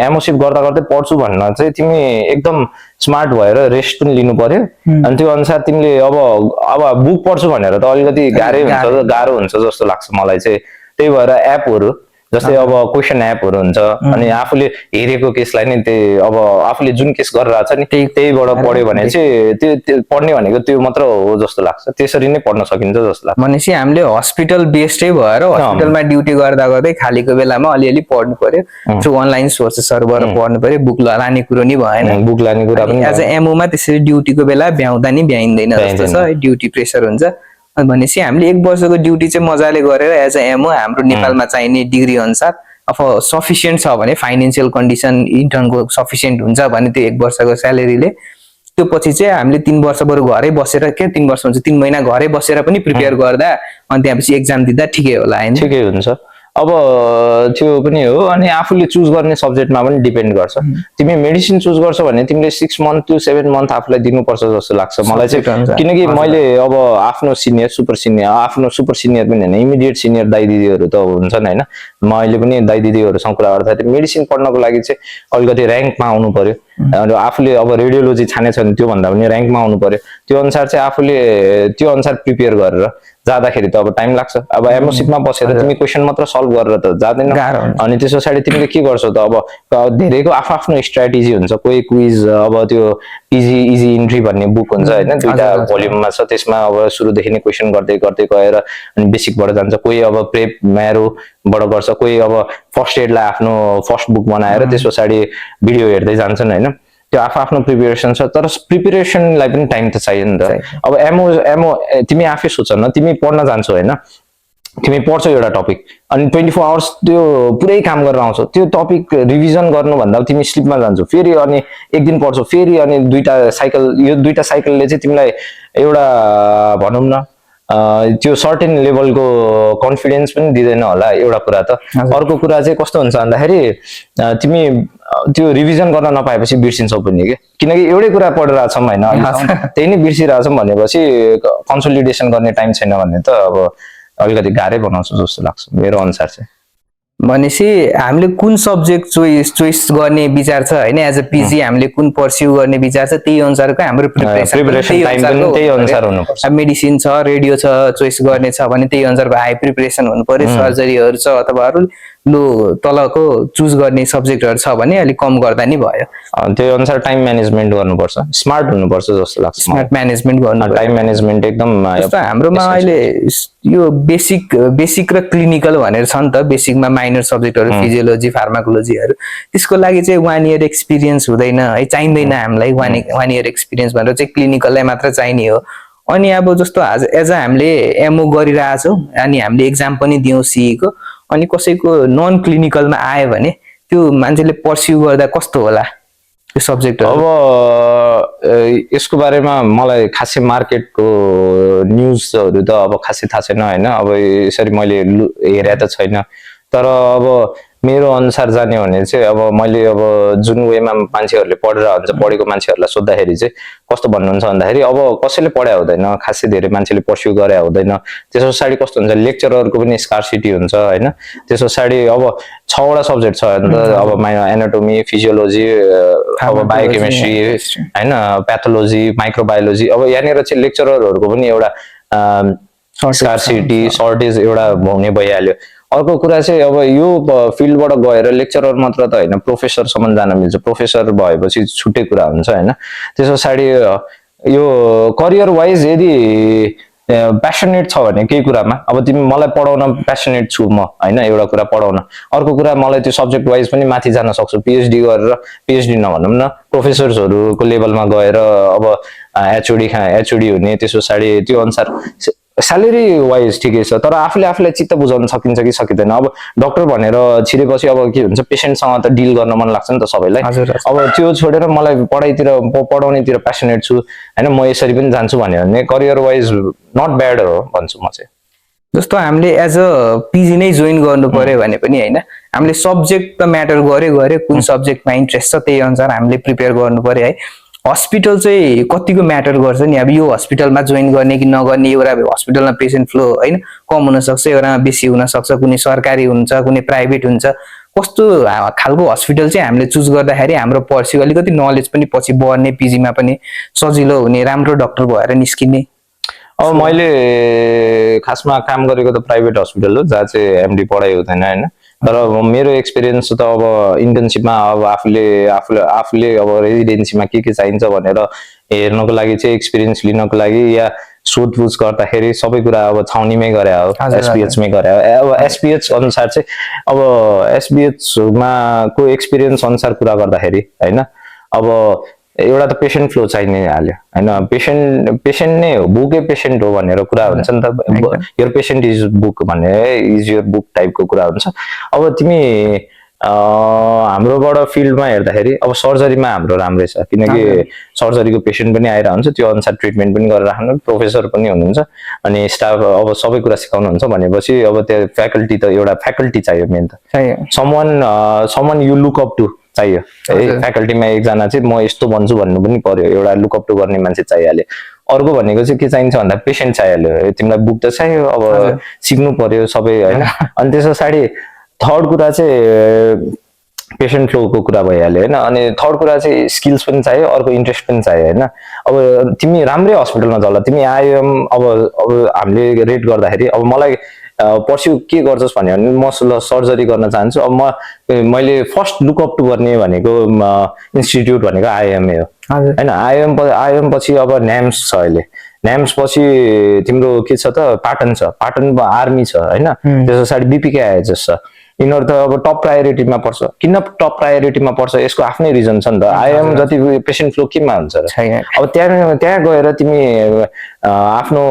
एमओसिप गर्दा गर्दै पढ्छु भन्न चाहिँ तिमी एकदम स्मार्ट भएर रेस्ट पनि लिनु पर्यो। अनि त्यो अनुसार तिमीले अब बुक पढ्छु भनेर त अलिकति गाह्रो हुन्छ जस्तो लाग्छ मलाई चाहिँ। त्यही भएर एपहरू जस्तै अब क्वेसन एपहरू हुन्छ, अनि आफूले हेरेको केसलाई नै त्यही अब आफूले जुन केस गरिरहेको छ नि त्यहीबाट पढ्यो भने चाहिँ त्यो पढ्ने भनेको त्यो मात्र हो जस्तो लाग्छ, त्यसरी नै पढ्न सकिन्छ जस्तो लाग्छ। भनेपछि हामीले हस्पिटल बेस्डै भएर हस्पिटलमा ड्युटी गर्दा गर्दै खालीको बेलामा अलिअलि पढ्नु पर्यो, थ्रु अनलाइन सोर्सेसहरूबाट पढ्नु पर्यो, बुक लाने कुरो नि भएन, बुक लाने कुरा पनि एज अ एमओमा त्यसरी ड्युटीको बेला भ्याउँदा नि भ्याइँदैन जस्तो छ, ड्युटी प्रेसर हुन्छ। भनेपछि हामीले 1 वर्षको ड्युटी चाहिँ मजाले गरेर एज अ एमओ हाम्रो नेपालमा चाहिने डिग्री अनुसार अब सफिसियन्ट छ भने फाइनेन्सियल कन्डिसन इन्टर्नको सफिसियन्ट हुन्छ भने त्यो 1 वर्षको स्यालेरीले त्यो पछि चाहिँ हामीले 3 वर्ष बरु घरै बसेर 3 वर्ष हुन्छ 3 महिना घरै बसेर पनि प्रिपेयर गर्दा अनि त्यसपछि एक्जाम दिँदा ठिकै होला हैन? ठिकै हुन्छ। अब त्यो पनि हो, अनि आफूले चुज गर्ने सब्जेक्टमा पनि डिपेन्ड गर्छ। तिमी मेडिसिन चुज गर्छौ भने तिमीले 6 month to 7 month आफूलाई दिनुपर्छ जस्तो लाग्छ मलाई चाहिँ, किनकि मैले अब आफ्नो सुपर सिनियर पनि हैन, इमिडिएट सिनियर दाइ दिदीहरू त हुन्छन् हैन, मैले पनि दाइ दिदीहरूसँग कुरा गर्दाखेरि मेडिसिन पढ्नको लागि चाहिँ अलिकति र्याङ्कमा आउनु पर्यो, आफूले अब रेडियोलोजी छानेछ भने त्यो भन्दा पनि र्याङ्कमा आउनु पर्यो, त्यो अनुसार चाहिँ आफूले त्यो अनुसार प्रिपेयर गरेर जाँदाखेरि त अब टाइम लाग्छ। अब एमओसिपमा बसेर तिमी क्वेसन मात्र सल्भ गरेर त जाँदैन, अनि त्यस पछाडि तिमीले के गर्छौ त अब धेरैको आफ्नो स्ट्राटेजी हुन्छ, कोही क्विज अब त्यो इजी इन्ट्री भन्ने बुक हुन्छ हैन, 2टा भोल्युममा छ, त्यसमा अब सुरुदेखि नै क्वेसन गर्दै गर्दै गएर अनि बेसिकबाट जान्छ, कोही अब प्रेप म्यारोबाट गर्छ, कोही अब फर्स्ट एडलाई आफ्नो फर्स्ट बुक बनाएर त्यस पछाडि भिडियो हेर्दै जान्छन् हैन, त्यो आफ्नो प्रिपेरेसन छ। तर प्रिपेरेसनलाई पनि टाइम त चाहियो नि त। अब एमओ तिमी आफै सोच न, तिमी पढ्न जान्छौ हैन, तिमी पढ्छौ एउटा टपिक अनि 24 आवर्स त्यो पुरै काम गरेर आउँछौ, त्यो टपिक रिभिजन गर्नु भन्दा तिमी स्लिपमा जान्छौ, फेरि अनि एक दिन पढ्छौ, फेरि अनि यो दुईटा साइकलले चाहिँ तिमीलाई एउटा भनौँ न त्यो सर्टेन लेभलको कन्फिडेन्स पनि दिँदैन होला एउटा कुरा त। अर्को कुरा चाहिँ कस्तो हुन्छ भन्दाखेरि तिमी त्यो रिभिजन गर्न नपाएपछि बिर्सिन्छौ पनि के, किनकि एउटै कुरा पढिरहेछौँ होइन, त्यही नै बिर्सिरहेछौँ भनेपछि कन्सोलिडेसन गर्ने टाइम छैन भने त अब अलिकति गाह्रै बनाउँछ जस्तो लाग्छ मेरो अनुसार चाहिँ। भनेपछि हामीले कुन सब्जेक्ट चोइस गर्ने विचार छ हैन, एज अ पिजी हामीले कुन पर्स्यु गर्ने विचार छ त्यही अनुसारको हाम्रो प्रिपरेसन टाइम पनि त्यही अनुसार हुनुपर्छ। मेडिसिन छ, रेडियो छ, चोइस गर्ने छ भने त्यही अनुसारको हाई प्रिपरेसन हुनु पर्यो, सर्जरीहरू छ अथवा अरु लो तलको चुज गर्ने सब्जेक्टहरू छ भने अलिक कम गर्दा नि भयो। त्यो अनुसार टाइम म्यानेजमेन्ट गर्नुपर्छ, स्मार्ट हुनुपर्छ जस्तो लाग्छ। स्मार्ट म्यानेजमेन्ट गर्नु, टाइम म्यानेजमेन्ट एकदम हाम्रोमा अहिले यो बेसिक र क्लिनिकल भनेर छ नि त, बेसिकमा माइनर सब्जेक्टहरू फिजियोलोजी फार्माकोलोजीहरू, त्यसको लागि चाहिँ 1 year एक्सपिरियन्स हुँदैन है, चाहिँदैन हामीलाई 1 year एक्सपिरियन्स भनेर चाहिँ क्लिनिकललाई मात्र चाहिने हो। अनि अब जस्तो एज अ हामीले एमओ गरिरहेछौँ अनि हामीले एक्जाम पनि दियौँ सीईको, अनि कसैको नन क्लिनिकलमा आयो भने त्यो मान्छेले पर्स्यु गर्दा कस्तो होला त्यो सब्जेक्टहरू? अब यसको बारेमा मलाई खासै मार्केटको न्युजहरू त अब खासै थाहा छैन होइन, अब यसरी मैले हेरेको त छैन, तर अब मेरो अनुसार जाने भने चाहिँ अब मैले अब जुन वेमा मान्छेहरूले पढेको मान्छेहरूलाई सोद्धाखेरि चाहिँ कस्तो भन्नुहुन्छ भन्दाखेरि अब कसैले पढाइ हुँदैन, खासै धेरै मान्छेले पर्स्यु गरे हुँदैन, त्यस पछाडि कस्तो हुन्छ लेक्चररको पनि स्कार्सिटी हुन्छ होइन, त्यस पछाडि अब 6वटा सब्जेक्ट छ नि त, अब एनाटोमी, फिजियोलोजी, अब बायोकेमिस्ट्री होइन, प्याथोलोजी, माइक्रोबायोलोजी, अब यहाँनिर चाहिँ लेक्चररहरूको पनि एउटा स्कार्सिटी सर्टेज एउटा हुने भइहाल्यो। अर्को कुरा चाहिँ अब यो फिल्डबाट गएर लेक्चरर मात्र त होइन, प्रोफेसरसम्म जान मिल्छ, प्रोफेसर भएपछि छुट्टै कुरा हुन्छ होइन। त्यस पछाडि यो करियर वाइज यदि प्यासनेट छ भने केही कुरामा, अब तिमी मलाई पढाउन प्यासनेट छु म होइन, एउटा कुरा पढाउन, अर्को कुरा मलाई त्यो सब्जेक्ट वाइज पनि माथि जान सक्छु, पिएचडी गरेर, पिएचडी नभनौँ न प्रोफेसर्सहरूको लेभलमा गएर अब एचओडी हुने, त्यस पछाडि त्यो अनुसार स्यालेरी वाइज ठिकै छ, तर आफूलाई चित्त बुझाउन सकिन्छ कि सकिँदैन। अब डक्टर भनेर छिरेपछि अब के हुन्छ, पेसेन्टसँग त डिल गर्न मन लाग्छ नि त सबैलाई। अब त्यो छोडेर मलाई पढाउनेतिर प्यासनेट छु होइन, म यसरी पनि जान्छु भन्यो भने करियर वाइज नट ब्याड हो भन्छु म चाहिँ। जस्तो हामीले एज अ पिजी नै जोइन गर्नु पर्यो भने पनि होइन, हामीले सब्जेक्ट त म्याटर गर्यो कुन सब्जेक्टमा इन्ट्रेस्ट छ त्यही अनुसार हामीले प्रिपेयर गर्नु पर्यो है। हस्पिटल चाहिँ कतिको म्याटर गर्छ नि, अब यो हस्पिटलमा जोइन गर्ने कि नगर्ने, एउटा हस्पिटलमा पेसेन्ट फ्लो होइन कम हुनसक्छ, एउटामा बेसी हुनसक्छ, कुनै सरकारी हुन्छ कुनै प्राइभेट हुन्छ, कस्तो खालको हस्पिटल चाहिँ हामीले चुज गर्दाखेरि हाम्रो पर्सि अलिकति नलेज पनि पछि बढ्ने, पिजीमा पनि सजिलो हुने, राम्रो डक्टर भएर निस्किने। अब मैले खासमा काम गरेको त प्राइभेट हस्पिटल हो जहाँ चाहिँ एमडी पढाइ हुँदैन होइन, तर मेरो एक्सपिरियन्स त अब इन्टर्नसिपमा अब आफूले अब रेजिडेन्सीमा के चाहिन्छ भनेर हेर्नको लागि चाहिँ, एक्सपिरियन्स लिनको लागि या सोधपुछ गर्दाखेरि सबै कुरा अब छाउनीमै गरे हो, एसपिएचमै गरे हो। अब एसपिएच अनुसार चाहिँ अब एसपिएचमा को एक्सपिरियन्स अनुसार कुरा गर्दाखेरि होइन, अब एउटा त पेसेन्ट फ्लो चाहिने हाल्यो होइन, पेसेन्ट नै हो, बुकै पेसेन्ट हो भनेर कुरा हुन्छ नि त, योर पेसेन्ट इज बुक भन्ने इज योर बुक टाइपको कुरा हुन्छ। अब तिमी हाम्रोबाट फिल्डमा हेर्दाखेरि अब सर्जरीमा हाम्रो राम्रै छ, किनकि सर्जरीको पेसेन्ट पनि आएर हुन्छ, त्यो अनुसार ट्रिटमेन्ट पनि गरेर राख्नु, प्रोफेसर पनि हुनुहुन्छ अनि स्टाफ अब सबै कुरा सिकाउनुहुन्छ भनेपछि अब त्यो फ्याकल्टी त एउटा फ्याकल्टी चाहियो मेन त, someone you look up to चाहियो है। फ्याकल्टीमा एकजना चाहिँ म यस्तो भन्छु भन्नु पनि पर्यो, एउटा लुक अप टु गर्ने मान्छे चाहिहाल्यो। अर्को भनेको चाहिँ के चाहिन्छ भन्दा पेसेन्ट चाहिहाल्यो, तिमीलाई बुक त चाहियो, अब सिक्नु पर्यो सबै होइन। अनि त्यस पछाडि थर्ड कुरा चाहिँ पेसेन्ट फ्लोको कुरा भइहाल्यो होइन, अनि थर्ड कुरा चाहिँ स्किल्स पनि चाहियो, अर्को इन्ट्रेस्ट पनि चाहियो होइन। अब तिमी राम्रै हस्पिटलमा जाला, तिमी आइएम अब हामीले रेट गर्दाखेरि अब मलाई पर्स्यु के गर्छस् भन्यो भने म सर्जरी गर्न चाहन्छु, अब मैले फर्स्ट लुकअप टु गर्ने भनेको इन्स्टिट्युट भनेको आइएमए हो होइन। आइएम पछि अब न्याम्स छ, अहिले न्याम्स पछि तिम्रो के छ त पाटन छ, पाटन आर्मी छ होइन, त्यस पछाडि बिपिके आइएचएस छ, यिनीहरू त अब टप प्रायोरिटीमा पर्छ। किन टप प्रायोरिटीमा पर्छ यसको आफ्नै रिजन छ नि त, आइएम जति पेसेन्ट फ्लो केमा हुन्छ र, अब त्यहाँ गएर तिमी आफ्नो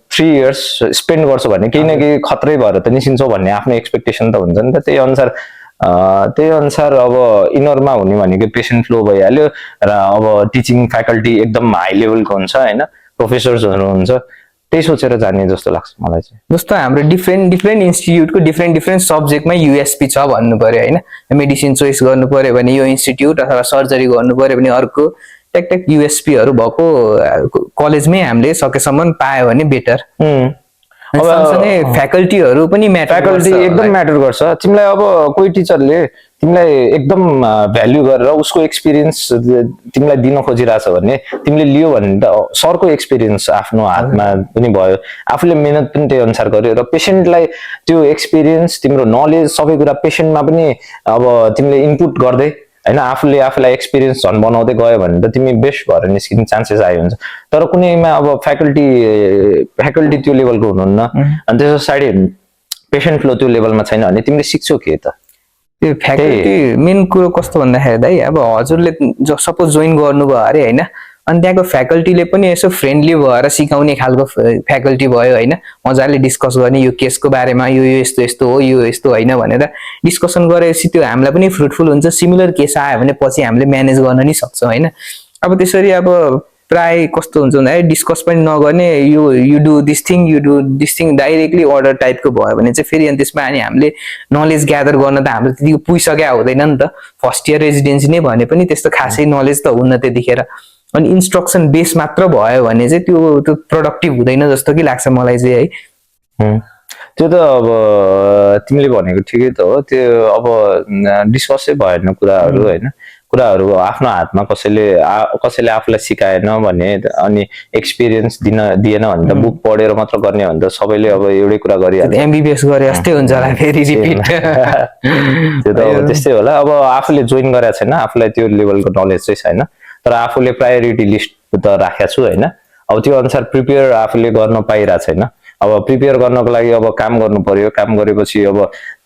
3 years स्पेन्ड गर्छौ भने केही न केही खतरै भएर त निस्किन्छौ भन्ने आफ्नो एक्सपेक्टेसन त हुन्छ नि त। त्यही अनुसार अब इनरमा हुने भनेको पेसेन्ट फ्लो भइहाल्यो र अब टिचिङ फ्याकल्टी एकदम हाई लेभलको हुन्छ होइन, प्रोफेसर्सहरू हुन्छ, त्यही सोचेर जाने जस्तो लाग्छ मलाई चाहिँ। जस्तो हाम्रो डिफ्रेन्ट इन्स्टिट्युटको डिफ्रेन्ट सब्जेक्टमा युएसपी छ भन्नु पर्यो होइन, मेडिसिन चोइस गर्नु पर्यो भने यो इन्स्टिट्युट, अथवा सर्जरी गर्नु पर्यो भने अर्को, ट्याक युएसपीहरू भएको कलेजमै हामीले सकेसम्म पायो भने बेटर। सँगसँगै फ्याकल्टीहरू पनि फ्याकल्टी एकदम म्याटर गर्छ। तिमीलाई अब कोही टिचरले तिमीलाई एकदम भ्याल्यु गरेर उसको एक्सपिरियन्स तिमीलाई दिन खोजिरहेछ भने तिमीले लियो भने त सरको एक्सपिरियन्स आफ्नो हातमा पनि भयो, आफूले मेहनत पनि त्यही अनुसार गर्यो र पेसेन्टलाई त्यो एक्सपिरियन्स तिम्रो नलेज सबै कुरा पेसेन्टमा पनि अब तिमीले इनपुट गर्दै होइन, आफूलाई एक्सपिरियन्स झन् बनाउँदै गयो भने त तिमी बेस्ट भएर निस्किने चान्सेस आयो हुन्छ। तर कुनैमा अब फ्याकल्टी त्यो लेभलको हुनुहुन्न, अनि त्यस पछाडि पेसेन्ट फ्लो त्यो लेभलमा छैन भने तिमीले सिक्छौ के त? त्यो फ्याकल्टी मेन कुरो कस्तो भन्दाखेरि दाइ, अब हजुरले सपोज जोइन गर्नुभयो अरे होइन, अनि त्यहाँको फ्याकल्टीले पनि यसो फ्रेन्डली भएर सिकाउने खालको फ्याकल्टी भयो होइन, मजाले डिस्कस गर्ने यो केसको बारेमा, यो यस्तो यस्तो हो, यो यस्तो होइन भनेर डिस्कसन गरेपछि त्यो हामीलाई पनि फ्रुटफुल हुन्छ। सिमिलर केस आयो भने पछि हामीले म्यानेज गर्न नि सक्छौँ होइन। अब त्यसरी अब प्राय कस्तो हुन्छ भन्दा डिस्कस पनि नगर्ने, you do this thing directly order टाइपको भयो भने चाहिँ फेरि अनि त्यसमा अनि हामीले नलेज ग्यादर गर्न त हाम्रो त्यतिको पुगिसक्यो हुँदैन नि त। फर्स्ट इयर रेजिडेन्सी नै भने पनि त्यस्तो खासै नलेज त हुन्न त्यतिखेर, अनि इन्स्ट्रक्सन बेस मात्र भयो भने चाहिँ त्यो प्रोडक्टिभ हुँदैन जस्तो कि लाग्छ मलाई चाहिँ है। त्यो त अब तिमीले भनेको ठिकै त हो, त्यो अब डिस्कसै भएन कुराहरू होइन, कुराहरू आफ्नो हातमा कसैले आफूलाई सिकाएन भने अनि एक्सपिरियन्स दिएन भने त बुक पढेर मात्र गर्ने भने त सबैले अब एउटै कुरा गरिहाल्छ, एमबिबिएस गरे जस्तै हुन्छ होला फेरि रिपिट। त्यो त अब त्यस्तै होला। अब आफूले जोइन गरेको छैन, आफूलाई त्यो लेभलको नलेज चाहिँ छैन, तर आफूले प्रायोरिटी लिस्ट त राखेको छु होइन। अब त्यो अनुसार प्रिपेयर आफूले गर्न पाइरहेको छैन। अब प्रिपेयर गर्नको लागि अब काम गर्नु पर्यो, काम गरेपछि अब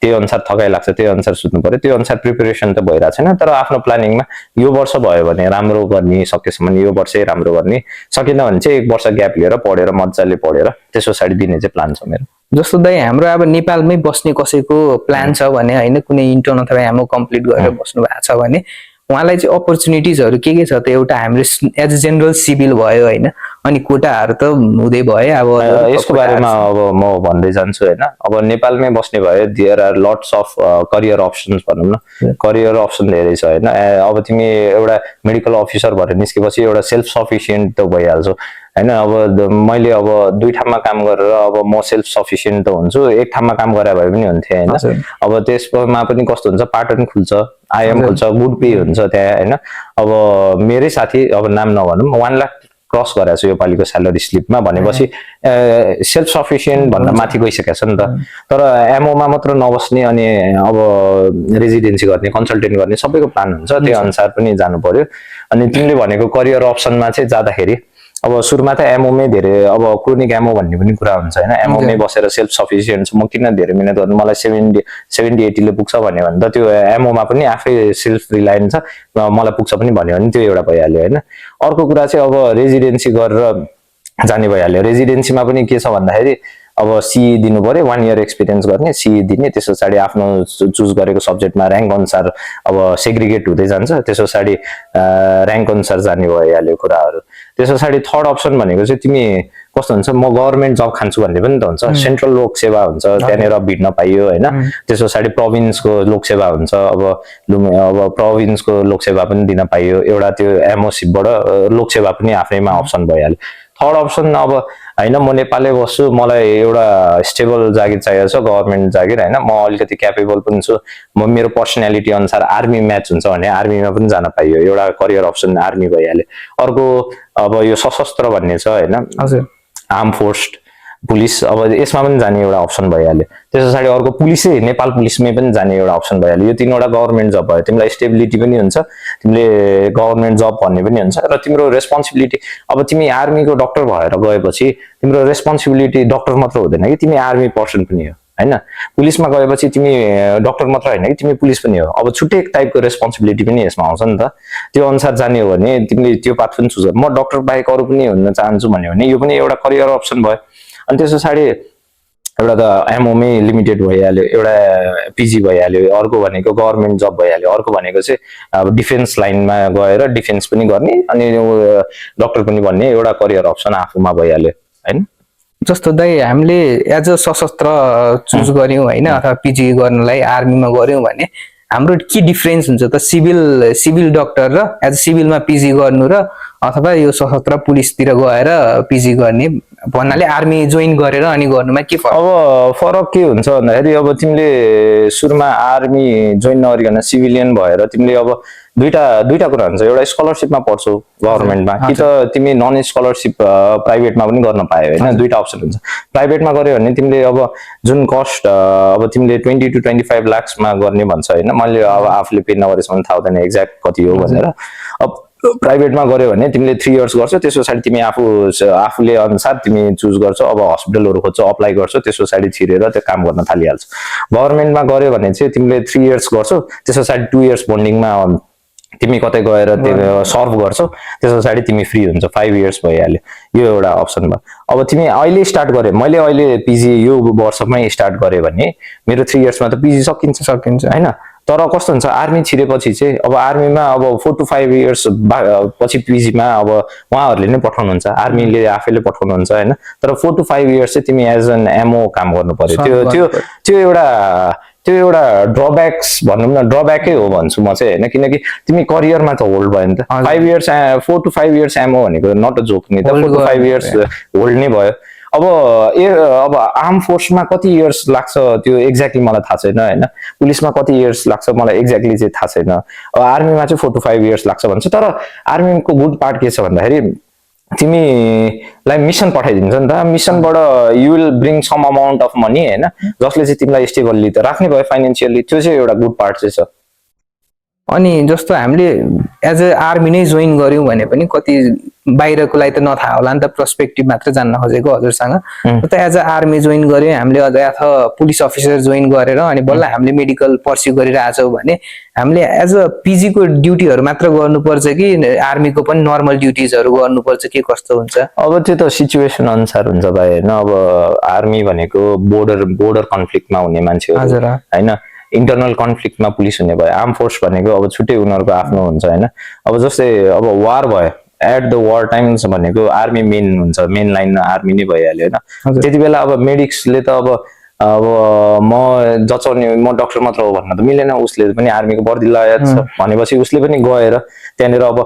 त्यही अनुसार थकाइ लाग्छ, त्यही अनुसार सुत्नु पर्यो, त्यो अनुसार प्रिपेरेसन त भइरहेको छैन। तर आफ्नो प्लानिङमा यो वर्ष भयो भने राम्रो गर्ने, सकेसम्म यो वर्षै राम्रो गर्ने, सकेन भने चाहिँ 1 वर्ष ग्याप लिएर पढेर मजाले पढेर त्यस पछाडि दिने चाहिँ प्लान छ मेरो। जस्तो दाइ हाम्रो अब नेपालमै बस्ने कसैको प्लान छ भने होइन, कुनै इन्टर्न अथवा एमओ कम्प्लिट गरेर बस्नु भएको छ भने उहाँलाई चाहिँ अपर्च्युनिटिजहरू के छ त? एउटा हाम्रो एज अ जेनरल सिभिल भयो होइन, अनि कोटाहरू त हुँदै भयो। अब यसको बारेमा अब म भन्दै जान्छु होइन। अब नेपालमै बस्ने भए there are lots of career options भनौँ न, करियर अप्सन धेरै छ होइन। अब तिमी एउटा मेडिकल अफिसर भएर निस्केपछि एउटा सेल्फ सफिसियन्ट त भइहाल्छौ होइन। अब मैले अब 2 ठाउँमा काम गरेर अब म सेल्फ सफिसियन्ट त हुन्छु, 1 ठाउँमा काम गरे भए पनि हुन्थ्यो होइन। अब त्यसमा पनि कस्तो हुन्छ, पार्टन खुल्छ, आइएम खुल्छ, गुड पे हुन्छ त्यहाँ होइन। अब मेरै साथी, अब नाम नभनौँ, 1 लाख क्रस गरेको छ यो पालिको स्यालेरी स्लिपमा भनेपछि सेल्फ सफिसियन्ट भन्दा माथि गइसकेको छ नि त। तर एमओमा मात्र नबस्ने अनि अब रेजिडेन्सी गर्ने, कन्सल्टेन्ट गर्ने सबैको प्लान हुन्छ, त्यो अनुसार पनि जानु पर्यो। अनि तिमीले भनेको करियर अप्सनमा चाहिँ जाँदाखेरि अब सुरुमा त एमओमै धेरै अब क्रोनिक एमओ भन्ने पनि कुरा हुन्छ होइन। एमओमै बसेर सेल्फ सफिसियन्ट छ, म किन धेरै मिहिनेत गर्नु, मलाई 70-80 पुग्छ भन्यो भने त त्यो एमओमा पनि आफै सेल्फ रिलायन्ट छ, मलाई पुग्छ पनि भन्यो भने त्यो एउटा भइहाल्यो होइन। अर्को कुरा चाहिँ अब रेजिडेन्सी गरेर जाने भइहाल्यो। रेजिडेन्सीमा पनि के छ भन्दाखेरि अब सिई दिनु पर्यो, 1 इयर एक्सपिरियन्स गर्ने, सिई दिने, त्यस पछाडि आफ्नो चुज गरेको सब्जेक्टमा र्याङ्क अनुसार अब सेग्रिगेट हुँदै जान्छ, त्यस पछाडि र्याङ्क अनुसार जाने भइहाल्यो कुराहरू। त्यस पछाडि थर्ड अप्सन भनेको चाहिँ तिमी कस्तो हुन्छ, म गभर्मेन्ट जब खान्छु भन्ने पनि त हुन्छ। सेन्ट्रल लोक सेवा हुन्छ, त्यहाँनिर भिड्न पाइयो होइन। त्यस पछाडि प्रोभिन्सको लोक सेवा हुन्छ, अब प्रोभिन्सको लोक सेवा पनि दिन पाइयो, एउटा त्यो एमओसिपबाट लोक सेवा पनि आफैमा अप्सन भइहाल्यो। थर्ड अप्सन अब होइन, म नेपालमै बस्छु, मलाई एउटा स्टेबल जागिर चाहिएको छ, गभर्मेन्ट जागिर होइन, म अलिकति क्यापेबल पनि छु, म मेरो पर्सनालिटी अनुसार आर्मी म्याच हुन्छ भने आर्मीमा पनि जान पाइयो, एउटा करियर अप्सन आर्मी भइहाल्यो। अर्को अब यो सशस्त्र भन्ने छ होइन, आर्म फोर्स, पुलिस, अब यसमा पनि जाने एउटा अप्सन भइहाल्यो। त्यस पछाडि अर्को पुलिसै, नेपाल पुलिसमै पनि जाने एउटा अप्सन भइहाल्यो। यो 3वटा गभर्मेन्ट जब भयो, तिमीलाई स्टेबिलिटी पनि हुन्छ, तिमीले गभर्मेन्ट जब भन्ने पनि हुन्छ, र तिम्रो रेस्पोन्सिबिलिटी अब तिमी आर्मीको डक्टर भएर गएपछि तिम्रो रेस्पोन्सिबिलिटी डक्टर मात्र हुँदैन कि, तिमी आर्मी पर्सन पनि हो होइन। पुलिसमा गएपछि तिमी डक्टर मात्र होइन कि, तिमी पुलिस पनि हो। अब छुट्टै एक टाइपको रेस्पोन्सिबिलिटी पनि यसमा आउँछ नि त। त्यो अनुसार जाने हो भने तिमीले त्यो पाथ पनि चुज, म डक्टर बाहेक अरू पनि हुन चाहन्छु भन्यो भने यो पनि एउटा करियर अप्सन भयो। अनि त्यस पछाडि एउटा त एमओमै लिमिटेड भइहाल्यो, एउटा पिजी भइहाल्यो, अर्को भनेको गभर्मेन्ट जब भइहाल्यो, अर्को भनेको चाहिँ अब डिफेन्स लाइनमा गएर डिफेन्स पनि गर्ने अनि डक्टर पनि भन्ने एउटा करियर अप्सन आफूमा भइहाल्यो होइन। जस्तो दाइ हामीले एज अ सशस्त्र चुज गर्यौँ होइन, अथवा पिजी गर्नलाई आर्मीमा गर्यौँ भने हाम्रो के डिफरेन्स हुन्छ त सिभिल डक्टर र एज सिभिलमा पिजी गर्नु र अथवा यो सशस्त्र पुलिसतिर गएर पिजी गर्ने भन्नाले आर्मी जोइन गरेर अनि गर्नुमा के फरक? अब फरक के हुन्छ भन्दाखेरि अब तिमीले सुरुमा आर्मी जोइन नगरिकन सिभिलियन भएर तिमीले अब दुईटा कुरा हुन्छ, एउटा स्कलरसिपमा पढ्छौ गभर्मेन्टमा कि त तिमी नन स्कलरसिप प्राइभेटमा पनि गर्न पायो होइन। दुईटा अप्सन हुन्छ। प्राइभेटमा गर्यो भने तिमीले अब जुन कस्ट अब तिमीले 20 to 25 लाखमा गर्ने भन्छ होइन, मैले अब आफूले पे नगरेसम्म थाहा हुँदैन एक्ज्याक्ट कति हो भनेर। अब प्राइभेटमा गर्यो भने तिमीले 3 इयर्स गर्छौ, त्यस पछाडि तिमी आफूले अनुसार तिमी चुज गर्छौ, अब हस्पिटलहरू खोज्छौ, अप्लाई गर्छौ, त्यस पछाडि छिरेर त्यो काम गर्न थालिहाल्छौ। गभर्मेन्टमा गर्यो भने चाहिँ तिमीले 3 इयर्स गर्छौ, त्यस पछाडि 2 इयर्स बन्डिङमा तिमी कतै गएर त्यो सर्भ गर्छौ, त्यस पछाडि तिमी फ्री हुन्छ, 5 इयर्स भइहाल्यो। यो एउटा अप्सन भयो। अब तिमी अहिले स्टार्ट गरे, मैले अहिले पिजी यो वर्षमै स्टार्ट गरेँ भने मेरो 3 इयर्समा त पिजी सकिन्छ होइन। तर कस्तो हुन्छ, आर्मी छिरेपछि चाहिँ अब आर्मीमा अब 4 to 5 इयर्स पछि पिजीमा अब उहाँहरूले नै पठाउनुहुन्छ, आर्मीले आफैले पठाउनुहुन्छ होइन। तर 4 to 5 इयर्स चाहिँ तिमी एज एन एमओ काम गर्नु पर्यो। त्यो एउटा ड्रब्याक्स भनौँ न, ड्रब्याकै हो भन्छु म चाहिँ होइन, किनकि तिमी करियरमा त होल्ड भयो नि त। 4 to 5 इयर्स एमओ भनेको नट अ जोक नि त, 4 to 5 इयर्स होल्ड नै भयो। अब आर्म फोर्समा कति इयर्स लाग्छ त्यो एक्ज्याक्टली मलाई थाहा छैन होइन, पुलिसमा कति इयर्स लाग्छ मलाई एक्ज्याक्टली चाहिँ थाहा छैन। अब आर्मीमा चाहिँ 4 to 5 इयर्स लाग्छ भन्छ। तर आर्मीको गुड पार्ट के छ भन्दाखेरि तिमीलाई मिसन पठाइदिन्छ नि त, मिसनबाट you will bring some amount of money होइन, जसले चाहिँ तिमीलाई स्टेबल्ली त राख्ने भयो फाइनेन्सियली। त्यो चाहिँ एउटा गुड पार्ट चाहिँ छ। अनि जस्तो हामीले एज अ आर्मी नै जोइन गर्यौँ भने पनि कति बाहिरकोलाई त नथाहा होला नि त, पर्सपेक्टिभ मात्र जान्न खोजेको हजुरसँग। त एज अ आर्मी जोइन गर्यौँ हामीले अथवा पुलिस अफिसर जोइन गरेर अनि बल्ल हामीले मेडिकल पर्स्यु गरिरहेछौँ भने हामीले एज अ पिजीको ड्युटीहरू मात्र गर्नुपर्छ कि आर्मीको पनि नर्मल ड्युटिजहरू गर्नुपर्छ के कस्तो हुन्छ? अब त्यो त सिचुएसन अनुसार हुन्छ भाइ होइन। अब आर्मी भनेको बोर्डर कन्फ्लिक्टमा हुने मान्छेहरू होइन, इन्टरनल कन्फ्लिक्टमा पुलिस हुने भयो। आर्म फोर्स भनेको अब छुट्टै उनीहरूको आफ्नो हुन्छ होइन। अब जस्तै अब वार भयो, एट द वार टाइम्स भनेको आर्मी मेन हुन्छ, मेन लाइन आर्मी नै भइहाल्यो होइन। त्यति बेला अब मेडिक्सले त अब म जचाउने म डक्टर मात्र हो भन्न त मिलेन, उसले पनि आर्मीको वर्दी लगाएको छ भनेपछि उसले पनि गएर त्यहाँनिर अब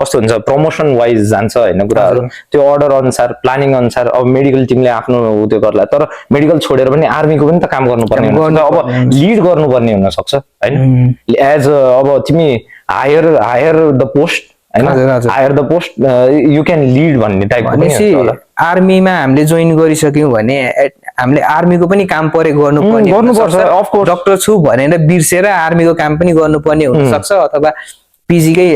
कस्तो हुन्छ प्रमोसन वाइज जान्छ होइन कुराहरू, त्यो अर्डर अनुसार प्लानिङ अनुसार। अब मेडिकल टिमले आफ्नो त्यो गर्ला, तर मेडिकल छोडेर पनि आर्मीको पनि त काम गर्नुपर्ने हुन्छ, अब लिड गर्नुपर्ने हुनसक्छ होइन। एज अब तिमी हायर द पोस्ट होइन, hire the post you can lead भन्ने टाइपको। आर्मीमा हामीले जोइन गरिसक्यौँ भने हामीले आर्मीको पनि काम परे गर्नुपर्छ। अफकोर्स डक्टर छु भनेर बिर्सेर आर्मीको काम पनि गर्नुपर्ने हुनसक्छ, अथवा पिजीकै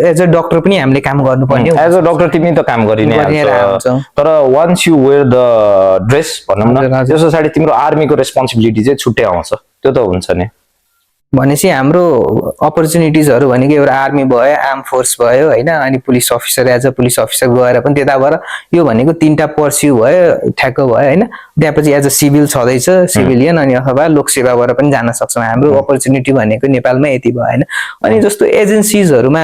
एज अ डक्टर पनि हामीले काम गर्नुपर्ने। एज अ डक्टर तिमी त काम गरि नै हाल्छौ, तर once you wear the dress भनौँ न, त्यस पछाडि तिम्रो आर्मीको रेस्पोन्सिबिलिटी चाहिँ छुट्टै आउँछ, त्यो त हुन्छ नि। भनेपछि हाम्रो अपर्च्युनिटिजहरू भनेको एउटा आर्मी भयो, आर्म फोर्स भयो होइन, अनि police officer as a police officer गएर पनि त्यताबाट यो भनेको 3टा पर्स्यु भयो, ठ्याक्क भयो होइन। त्यहाँपछि एज अ सिभिल छँदैछ, सिभिलियन, अनि अथवा लोकसेवाबाट पनि जान सक्छौँ। हाम्रो अपर्च्युनिटी भनेको नेपालमा यति भयो होइन। अनि जस्तो एजेन्सिजहरूमा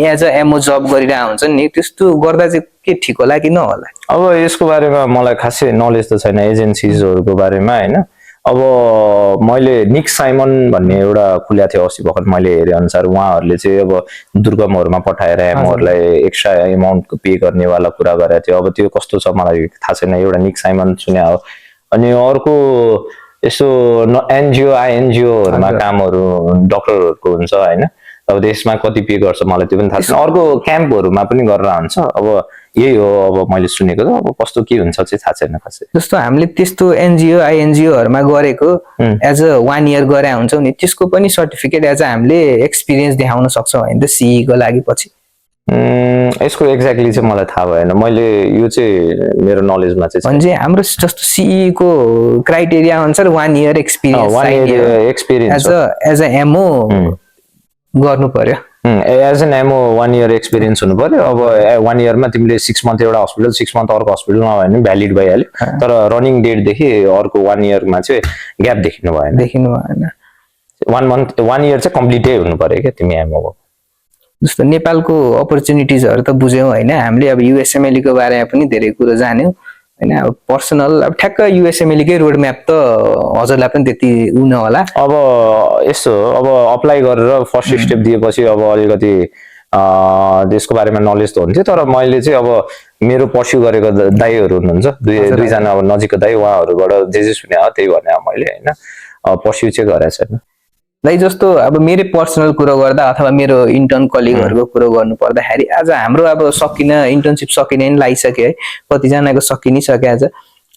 एज अ एमओ जब गरिरहेको हुन्छ नि, त्यस्तो गर्दा चाहिँ के ठिक होला कि नहोला? अब यसको बारेमा मलाई खासै नलेज त छैन एजेन्सिजहरूको बारेमा होइन। अब मैले निक साइमन भन्ने एउटा खुल्या थियो अस्ति भर्खर मैले हेरे अनुसार, उहाँहरूले चाहिँ अब दुर्गमहरूमा पठाएर एमओहरूलाई एक्स्ट्रा एमाउन्ट पे गर्नेवाला कुरा गरेको थियो। अब त्यो कस्तो छ मलाई थाहा छैन, एउटा निक साइमन सुने हो। अनि अर्को यसो एनजिओ आइएनजिओहरूमा कामहरू डक्टरहरूको हुन्छ होइन, अब त्यसमा कति पे गर्छ मलाई त्यो पनि थाहा छैन। अर्को क्याम्पहरूमा पनि गरेर हुन्छ, अब यही हो अब मैले सुनेको त। अब कस्तो के हुन्छ चाहिँ थाहा छैन खासै। जस्तो हामीले त्यस्तो एनजिओ आइएनजिओहरूमा गरेको एज अ 1 इयर गरे हुन्छौँ नि, त्यसको पनि सर्टिफिकेट एज अ हामीले एक्सपिरियन्स देखाउन सक्छौँ होइन त सीईको लागि पछि? यसको एक्ज्याक्टली चाहिँ मलाई थाहा भएन, मैले यो चाहिँ मेरो नलेजमा चाहिँ भने हाम्रो जस्तो सीईको क्राइटेरिया अनुसार 1 year experience as a MO गर्नु पर्यो। As an MO 1 year experience हुनु पर्यो। अब 1 इयरमा तिमीले 6 मन्थ एउटा हस्पिटल, 6 मन्थ अर्को हस्पिटलमा भयो भने भ्यालिड भइहाल्यो, तर रनिङ डेटदेखि अर्को 1 इयरमा चाहिँ ग्याप देखिनु भएन। 1 इयर चाहिँ कम्प्लिटै हुनु पर्यो क्या तिमी एमओको। जस्तो नेपालको अपर्च्युनिटिजहरू त बुझ्यौँ होइन, हामीले अब युएसएमएलको बारेमा पनि धेरै कुरो जान्यौँ होइन। अब पर्सनल अब ठ्याक्क युएसएमएलकै रोड म्याप त हजुरलाई पनि त्यति उन होला। अब यस्तो अब अप्लाई गरेर फर्स्ट स्टेप दिएपछि अब अलिकति त्यसको बारेमा नलेज त हुन्थ्यो, तर मैले चाहिँ अब मेरो पर्स्यु गरेको दाइहरू हुनुहुन्छ दुईजना अब नजिकको दाइ, उहाँहरूबाट जे सुने हो त्यही भने मैले होइन, पर्स्यु चाहिँ गरेको छैन। दाइ जस्तो अब मेरो पर्सनल कुरो गर्दा अथवा मेरो इन्टर्न कलिगहरूको कुरो गर्नु पर्दाखेरि आज हाम्रो अब सकिन इन्टर्नसिप सकिन नि लागिसक्यो है, कतिजनाको सकि नै सक्यो आज।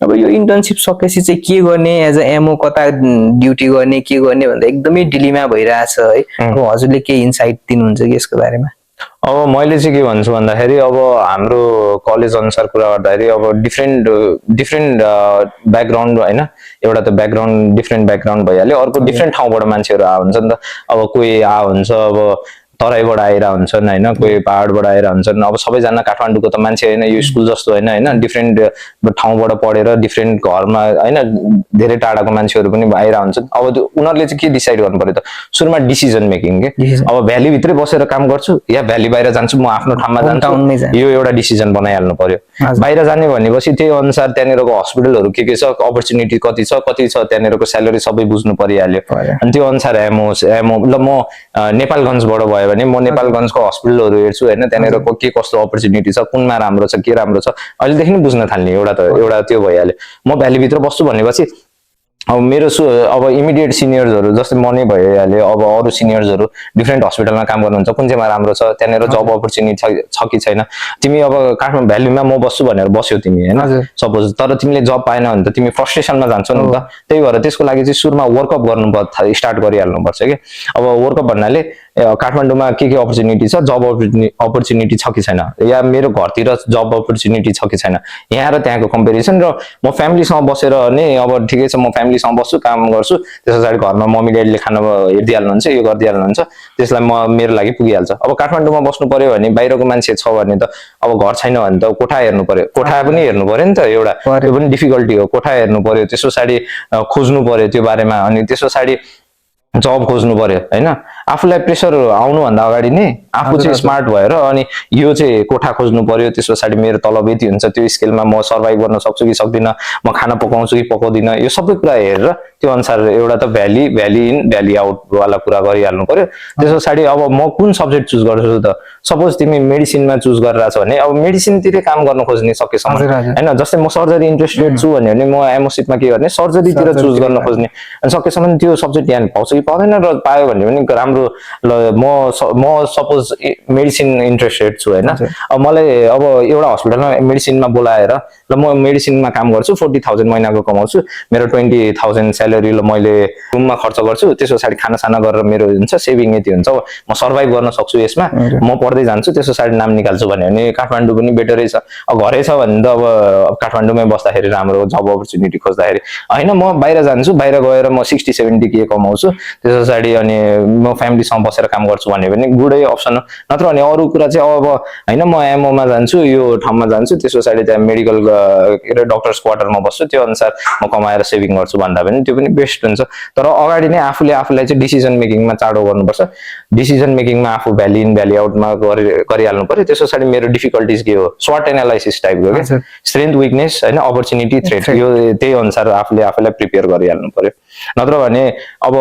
अब यो इन्टर्नसिप सकेपछि चाहिँ के गर्ने, एज अ एमओ कता ड्युटी गर्ने, के गर्ने भन्दा एकदमै डिलिमा भइरहेछ है। अब हजुरले के इन्साइट दिनुहुन्छ कि यसको बारेमा? अब मैले चाहिँ के भन्छु भन्दाखेरि अब हाम्रो कलेज अनुसार कुरा गर्दाखेरि अब डिफ्रेन्ट ब्याकग्राउन्ड होइन, एउटा त ब्याकग्राउन्ड डिफ्रेन्ट ब्याकग्राउन्ड भइहाल्यो, अर्को डिफ्रेन्ट ठाउँबाट मान्छेहरू हुन्छ नि त। अब कोही हुन्छ अब तराईबाट आएर हुन्छन् होइन, कोही पहाडबाट आएर हुन्छन्। अब सबैजना काठमाडौँको त मान्छे होइन, यो स्कुल जस्तो होइन होइन, डिफ्रेन्ट ठाउँबाट पढेर डिफ्रेन्ट घरमा होइन, धेरै टाढाको मान्छेहरू पनि आएर हुन्छन्। अब उनीहरूले चाहिँ के डिसाइड गर्नु पर्यो त, सुरुमा डिसिजन मेकिङ के, अब भ्यालीभित्रै बसेर काम गर्छु या भ्याली बाहिर जान्छु, म आफ्नो ठाउँमा जान्छु, यो एउटा डिसिजन बनाइहाल्नु पर्यो। बाहिर जाने भनेपछि त्यही अनुसार त्यहाँनिरको हस्पिटलहरू के छ, अपर्च्युनिटी कति छ त्यहाँनिरको स्यालेरी सबै बुझ्नु परिहाल्यो। अनि त्यो अनुसार एमओ ल म नेपालगञ्जबाट भयो भने म नेपालगञ्जको हस्पिटलहरू हेर्छु होइन, त्यहाँनिरको के कस्तो अपर्च्युनिटी छ, कुनमा राम्रो छ, के राम्रो छ, अहिलेदेखि नै बुझ्न थाल्ने एउटा त्यो भइहाल्यो। म भ्यालीभित्र बस्छु भनेपछि अब मेरो अब इमिडिएट सिनियर्सहरू जस्तै म नै भइहाल्यो, अब अरू सिनियर्सहरू डिफ्रेन्ट हस्पिटलमा काम गर्नुहुन्छ, कुन चाहिँमा राम्रो छ, त्यहाँनिर जब अपर्च्युनिटी छ कि छैन। तिमी अब काठमाडौँ भ्यालीमा म बस्छु भनेर बस्यौ तिमी होइन, सपोज, तर तिमीले जब पाएन भने त तिमी फ्रस्ट्रेसनमा जान्छौ नि त। त्यही भएर त्यसको लागि चाहिँ सुरुमा वर्कअप गर्नु स्टार्ट गरिहाल्नुपर्छ कि। अब वर्कअप भन्नाले काठमाडौँमा के अपर्च्युनिटी छ, जब अपर्च्युनिटी छ कि छैन, या मेरो घरतिर जब अपर्च्युनिटी छ कि छैन, यहाँ र त्यहाँको कम्पेरिजन। र म फ्यामिलीसँग बसेर नै अब ठिकै छ, म फ्यामिलीसँग बस्छु, काम गर्छु, त्यस पछाडि घरमा मम्मी ड्याडीले खाना हेरिदिइहाल्नुहुन्छ, यो गरिदिइहाल्नुहुन्छ, त्यसलाई मेरो लागि पुगिहाल्छ। अब काठमाडौँमा बस्नु पर्यो भने, बाहिरको मान्छे छ भने त अब घर छैन भने त कोठा हेर्नु पर्यो, कोठा पनि हेर्नु पर्यो नि त, एउटा त्यो पनि डिफिकल्टी हो। कोठा हेर्नु पर्यो, त्यस पछाडि खोज्नु पर्यो त्यो बारेमा, अनि त्यस पछाडि जब खोज्नु पर्यो होइन। आफूलाई प्रेसर आउनुभन्दा अगाडि नै आफू चाहिँ स्मार्ट भएर अनि यो चाहिँ कोठा खोज्नु पर्यो, त्यस पछाडि मेरो तलब यति हुन्छ, त्यो स्केलमा म सर्भाइभ गर्न सक्छु कि सक्दिनँ, म खाना पकाउँछु कि पकाउँदिनँ, यो सबै कुरा हेरेर त्यो अनुसार एउटा त भ्याली इन भ्याली आउट वाला कुरा गरिहाल्नु पर्यो। त्यस पछाडि अब म कुन सब्जेक्ट चुज गर्छु त, सपोज तिमी मेडिसिनमा चुज गरिरहेछ भने अब मेडिसिनतिरै काम गर्न खोज्ने सकेसम्म होइन। जस्तै म सर्जरी इन्ट्रेस्टेड छु भन्यो भने म एमओसिपमा के गर्ने, सर्जरीतिर चुज गर्न खोज्ने, अनि सकेसम्म त्यो सब्जेक्ट यहाँ पाउँछ कि पाउँदैन, र पायो भने पनि राम्रो। ल म सपोज मेडिसिन इन्ट्रेस्टेड छु होइन, अब मलाई अब एउटा हस्पिटलमा मेडिसिनमा बोलाएर ल म मेडिसिनमा काम गर्छु, 40,000 महिनाको कमाउँछु, मेरो 20,000 स्यालेरी ल मैले रुममा खर्च गर्छु, त्यस पछाडि खानासाना गरेर मेरो हुन्छ सेभिङ यति हुन्छ, म सर्भाइभ गर्न सक्छु यसमा, म पढ्दै जान्छु, त्यस पछाडि नाम निकाल्छु भने काठमाडौँ पनि बेटरै छ। अब घरै छ भने त अब काठमाडौँमै बस्दाखेरि राम्रो, जब अपर्च्युनिटी खोज्दाखेरि होइन। म बाहिर जान्छु, बाहिर गएर म 60-70 के कमाउँछु, त्यस पछाडि अनि म फ्यामिलीसँग बसेर काम गर्छु भने पनि गुडै अप्सन हो। नत्र भने अरू कुरा चाहिँ अब होइन, म एमओमा जान्छु, यो ठाउँमा जान्छु, त्यस पछाडि त्यहाँ मेडिकल डक्टर्स क्वार्टरमा बस्छु, त्यो अनुसार म कमाएर सेभिङ गर्छु भन्दा पनि त्यो पनि बेस्ट हुन्छ। तर अगाडि नै आफूलाई चाहिँ डिसिजन मेकिङमा चाँडो गर्नुपर्छ। डिसिजन मेकिङमा आफू भ्याली इन भ्याली आउटमा गरिहाल्नु पर्यो। त्यस पछाडि मेरो डिफिकल्टिज के हो, स्वट एनालाइसिस टाइपको के, स्ट्रेन्थ विकनेस होइन, अपर्च्युनिटी थ्रेट, यो त्यही अनुसार आफूलाई प्रिपेयर गरिहाल्नु पर्यो। नत्र भने अब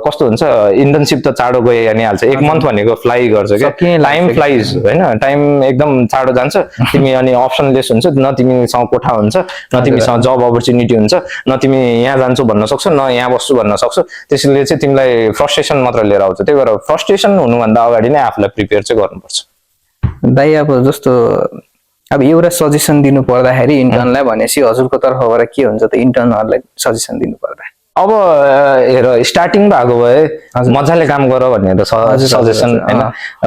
कस्तो हुन्छ, इन्टर्नसिप त चाँडो गइ हाल्छ, 1 मन्थ भनेको फ्लाइ गर्छ क्या, टाइम फ्लाइज होइन, टाइम एकदम चाँडो जान्छ। तिमी अनि अप्सनलेस हुन्छ, न तिमीसँग कोठा हुन्छ, न तिमीसँग जब अपर्च्युनिटी हुन्छ, न तिमी यहाँ जान्छु भन्न सक्छौ, न यहाँ बस्छु भन्न सक्छौ। त्यसले चाहिँ तिमीलाई फ्रस्ट्रेसन मात्र लिएर आउँछ। त्यही भएर फ्रस्ट्रेसन हुनुभन्दा अगाडि नै आफूलाई प्रिपेयर चाहिँ गर्नुपर्छ। दाइ अब जस्तो अब एउटा सजेसन दिनु पर्दाखेरि इन्टर्नलाई भनेपछि हजुरको तर्फबाट के हुन्छ त, इन्टर्नहरूलाई सजेसन दिनु पर्दा? अब हेर, स्टार्टिङ भएको भए मजाले काम गर भनेर सजेसन होइन,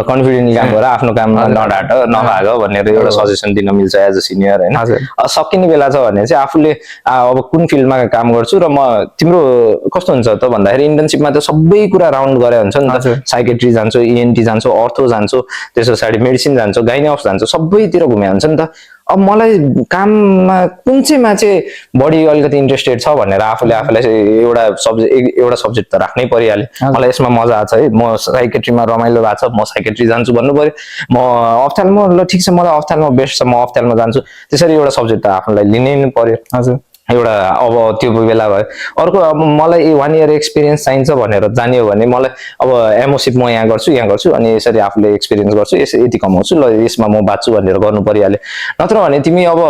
कन्फिडेन्टली काम गर, आफ्नो काममा नढाँट नभाग भनेर एउटा सजेसन दिन मिल्छ एज अ सिनियर होइन। सकिने बेला छ भने चाहिँ आफूले अब कुन फिल्डमा काम गर्छु र म, तिम्रो कस्तो हुन्छ त भन्दाखेरि इन्टर्नसिपमा त सबै कुरा राउन्ड गरे हुन्छ नि त, साइकेट्री जान्छु, इएनटी जान्छु, अर्थो जान्छु, त्यस पछाडि मेडिसिन जान्छु, गाइनोक्स जान्छु, सबैतिर घुमे हुन्छ नि त। अब मलाई काममा कुन चाहिँमा चाहिँ बढी अलिकति इन्ट्रेस्टेड छ भनेर आफूलाई एउटा सब्जेक्ट त राख्नै परिहाल्यो। मलाई यसमा मजा आछ है, म साइकेट्रीमा रमाइलो भएको छ, म साइकेट्री जान्छु भन्नु पर्यो। म अफ्थाल्मो, ल ठिक छ, मलाई अफ्थाल्मो बेस्ट छ, म अफ्थाल्मो जान्छु, त्यसरी एउटा सब्जेक्ट त आफूलाई लिनै पर्यो। हजुर, एउटा अब त्यो बेला भयो। अर्को अब मलाई 1 इयर एक्सपिरियन्स चाहिन्छ भनेर जाने हो भने मलाई अब एमओसिप म यहाँ गर्छु अनि यसरी आफूले एक्सपिरियन्स गर्छु, यति कमाउँछु, ल यसमा म बाँच्छु भनेर गर्नु परिहाल्यो। नत्र भने तिमी अब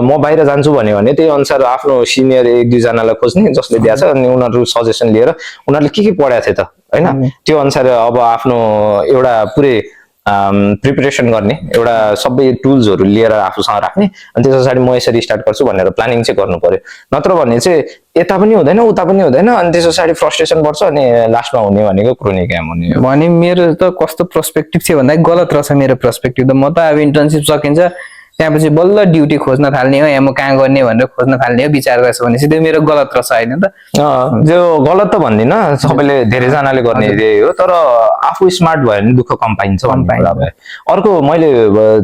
म बाहिर जान्छु भन्यो भने त्यही अनुसार आफ्नो सिनियर 1-2 जनालाई खोज्ने जसले दिएछ, अनि उनीहरू सजेसन लिएर उनीहरूले के पढाएको थियो त होइन, त्यो अनुसार अब आफ्नो एउटा पुरै प्रिपरेसन गर्ने, एउटा सबै टुल्सहरू लिएर आफूसँग राख्ने, अनि त्यस पछाडि म यसरी स्टार्ट गर्छु भनेर प्लानिङ चाहिँ गर्नु पर्यो। नत्र भने चाहिँ यता पनि हुँदैन उता पनि हुँदैन, अनि त्यस पछाडि फ्रस्ट्रेसन बढ्छ, अनि लास्टमा हुने भनेको क्रोनिक एम हुने हो। भने मेरो त कस्तो पर्सपेक्टिभ थियो भन्दा गलत रहेछ मेरो पर्सपेक्टिभ त। म त अब इन्टर्नसिप सकिन्छ त्यहाँपछि बल्ल ड्युटी खोज्न थाल्ने हो, यहाँ म कहाँ गर्ने भनेर खोज्न थाल्ने हो विचार गरेछ भने चाहिँ मेरो गलत रहेछ होइन त। जो गलत त भन्दिनँ, सबैले धेरैजनाले गर्ने यही हो, तर आफू स्मार्ट भयो भने दुःख कम पाइन्छ भन्ने कुरा भयो। अर्को मैले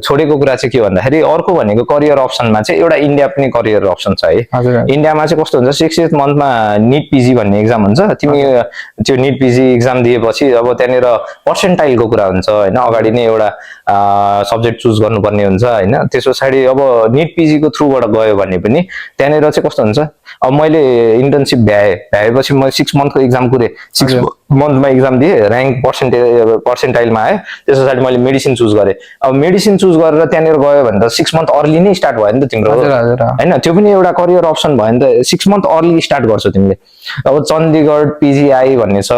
छोडेको कुरा चाहिँ के भन्दाखेरि, अर्को भनेको करियर अप्सनमा चाहिँ एउटा इन्डिया पनि करियर अप्सन छ है। इन्डियामा चाहिँ कस्तो हुन्छ, 6th मन्थमा निट पिजी भन्ने एक्जाम हुन्छ। तिमी त्यो निट पिजी एक्जाम दिएपछि अब त्यहाँनिर पर्सेन्टाइलको कुरा हुन्छ होइन, अगाडि नै एउटा सब्जेक्ट चुज गर्नुपर्ने हुन्छ होइन। त्यस त्यस पछाडि अब निट पिजीको थ्रुबाट गयो भने पनि त्यहाँनिर चाहिँ कस्तो हुन्छ, अब मैले इन्टर्नसिप भ्याएपछि म 6 मन्थको एक्जाम कुरेँ, 6 मन्थमा एक्जाम दिएँ, ऱ्याङ्क पर्सेन्टाइलमा आयो, त्यस पछाडि मैले मेडिसिन चुज गरेँ। अब मेडिसिन चुज गरेर त्यहाँनिर गयो भने त 6 मन्थ अर्ली नै स्टार्ट भयो नि त तिम्रो, होइन? त्यो पनि एउटा करियर अप्सन भयो नि त, 6 मन्थ अर्ली स्टार्ट गर्छौ तिमीले। अब चण्डीगढ पिजिआई भन्ने छ,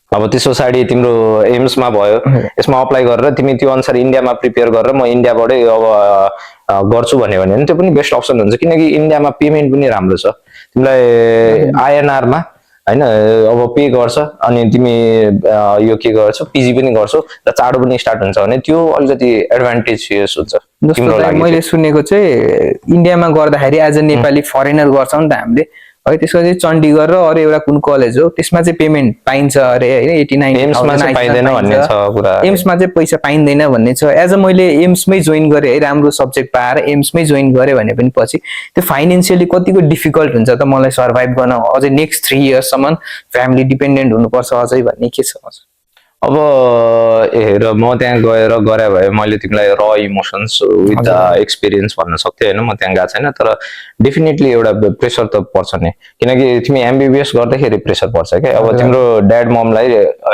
अब त्यस पछाडि तिम्रो एम्समा भयो, यसमा अप्लाई गरेर तिमी त्यो अनुसार इन्डियामा प्रिपेयर गरेर म इन्डियाबाटै अब गर्छु भन्यो भने त्यो पनि बेस्ट अप्सन हुन्छ, किनकि इन्डियामा पेमेन्ट पनि राम्रो छ तिमीलाई आइएनआरमा, होइन? अब पे गर्छ अनि तिमी यो के गर्छौ, पिजी पनि गर्छौ र चाँडो पनि स्टार्ट हुन्छ भने त्यो अलिकति एडभान्टेज हुन्छ तिम्रो लागि। मैले सुनेको चाहिँ इन्डियामा गर्दाखेरि एज अ नेपाली फरेनर गर्छौँ नि त हामीले है, त्यसको चाहिँ चण्डीगढ र अरू एउटा कुन कलेज हो त्यसमा चाहिँ पेमेन्ट पाइन्छ अरे, होइन? 89,000 एम्समा चाहिँ पाइँदैन भन्ने छ कुरा, एम्समा चाहिँ पैसा पाइँदैन भन्ने छ। एज अ मैले एम्समै जोइन गरेँ है, राम्रो सब्जेक्ट पाएर एम्समै जोइन गरेँ भने पनि पछि त्यो फाइनेन्सियली कतिको डिफिकल्ट हुन्छ त मलाई सर्भाइभ गर्न, अझै नेक्स्ट 3 इयर्ससम्म फ्यामिली डिपेन्डेन्ट हुनुपर्छ अझै भन्ने के छ? अब हेर म त्यहाँ गएर गरे भए मैले तिमीलाई र इमोसन्स विथ द एक्सपिरियन्स भन्न सक्थेँ, होइन? म त्यहाँ गएको छैन, तर डेफिनेटली एउटा प्रेसर त पर्छ नि, किनकि तिमी एमबिबिएस गर्दाखेरि प्रेसर पर्छ क्या। अब तिम्रो ड्याड ममलाई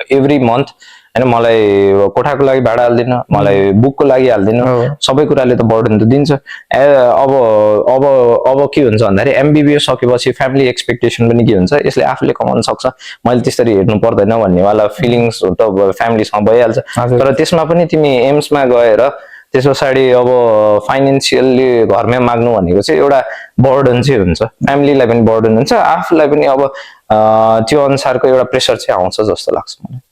एभ्री मन्थ, होइन, मलाई कोठाको लागि भाडा हाल्दिनँ, मलाई बुकको लागि हाल्दिनँ, सबै कुराले त बर्डन त दिन्छ। अब के हुन्छ भन्दाखेरि एमबिबिएस सकेपछि फ्यामिली एक्सपेक्टेसन पनि के हुन्छ, यसले आफूले कमाउन सक्छ, मैले त्यसरी हेर्नु पर्दैन भन्नेवाला फिलिङ्स त फ्यामिलीसँग भइहाल्छ। तर त्यसमा पनि तिमी एम्समा गएर त्यस पछाडि अब फाइनेन्सियल्ली घरमै माग्नु भनेको चाहिँ एउटा बर्डन चाहिँ हुन्छ, फ्यामिलीलाई पनि बर्डन हुन्छ, आफूलाई पनि अब त्यो अनुसारको एउटा प्रेसर चाहिँ आउँछ जस्तो लाग्छ मलाई।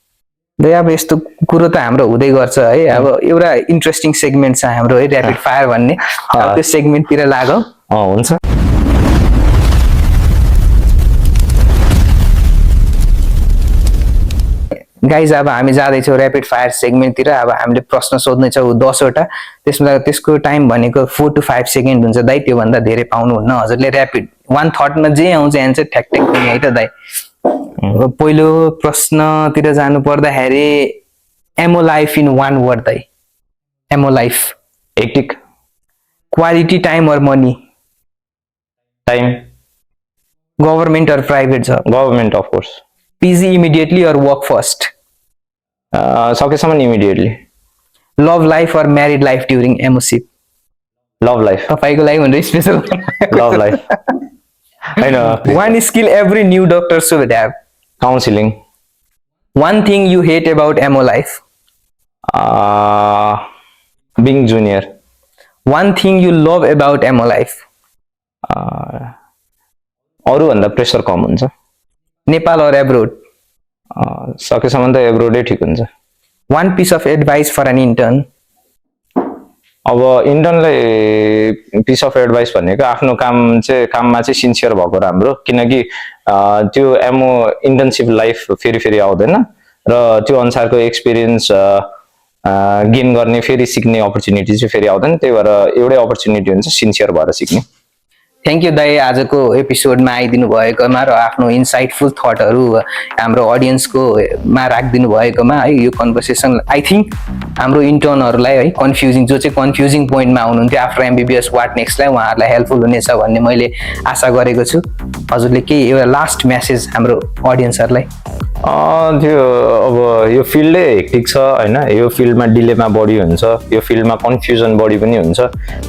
अब यस्तो कुरो त हाम्रो हुँदै गर्छ है। अब एउटा इन्ट्रेस्टिङ सेगमेन्ट छ हाम्रो है, ऱ्यापिड फायर भन्ने, त्यो सेगमेन्टतिर लागौ। हुन्छ। गाइज अब हामी जाँदैछौँ ऱ्यापिड फायर सेगमेन्टतिर। अब हामीले प्रश्न सोध्नेछौँ 10 वटा, त्यसको टाइम भनेको 4 to 5 सेकेन्ड हुन्छ दाइ, त्योभन्दा धेरै पाउनुहुन्न हजुरले। ऱ्यापिड 1 थटमा जे आउँछ एन्सर ठ्याक ठ्याक पनि है त दाइ। पहिलो प्रश्नतिर जानु पर्दाखेरि एमो लाइफ इन 1 वर्ड दाइ। MO life hectic. Quality time और मनी? टाइम। गभर्मेन्ट और प्राइवेट जब? Government of course. PG immediately और वर्क फर्स्ट? सकेसम्म इमिडिएटली। लभ लाइफ और married life during MOship? Love life. तपाईँको लागि भनेर स्पेशल लभ लाइफ। हैन, one skill every new doctor should have? Counseling. One thing you hate about MO life? Being junior. One thing you love about MO life? अरु भन्दा प्रेसर कम हुन्छ। Nepal or abroad? सकेसम्म त एब्रोडै ठिक हुन्छ। One piece of advice for an intern? अब इन्टर्नलाई पिस अफ एडभाइस भनेको आफ्नो काममा चाहिँ सिन्सियर भएको राम्रो, किनकि त्यो एमओ इन्टर्नसिप लाइफ फेरि आउँदैन र त्यो अनुसारको एक्सपिरियन्स गेन गर्ने, फेरि सिक्ने अपर्च्युनिटी चाहिँ फेरि आउँदैन, त्यही भएर एउटै अपर्च्युनिटी हुन्छ सिन्सियर भएर सिक्ने। थ्याङ्क यू दाइ आजको एपिसोडमा आइदिनु भएकोमा र आफ्नो इन्साइटफुल थटहरू हाम्रो अडियन्सकोमा राखिदिनु भएकोमा है। यो कन्भर्सेसन आई थिङ्क हाम्रो इन्टर्नहरूलाई है कन्फ्युजिङ, जो चाहिँ कन्फ्युजिङ पोइन्टमा हुनुहुन्थ्यो आफ्टर एमबिबिएस वाट नेक्स्टलाई, उहाँहरूलाई हेल्पफुल हुनेछ भन्ने मैले आशा गरेको छु। हजुरले केही एउटा लास्ट मेसेज हाम्रो अडियन्सहरूलाई? त्यो अब यो फिल्डै हेक्टिक छ होइन, यो फिल्डमा डिलेमा बढी हुन्छ, यो फिल्डमा कन्फ्युजन बढी पनि हुन्छ,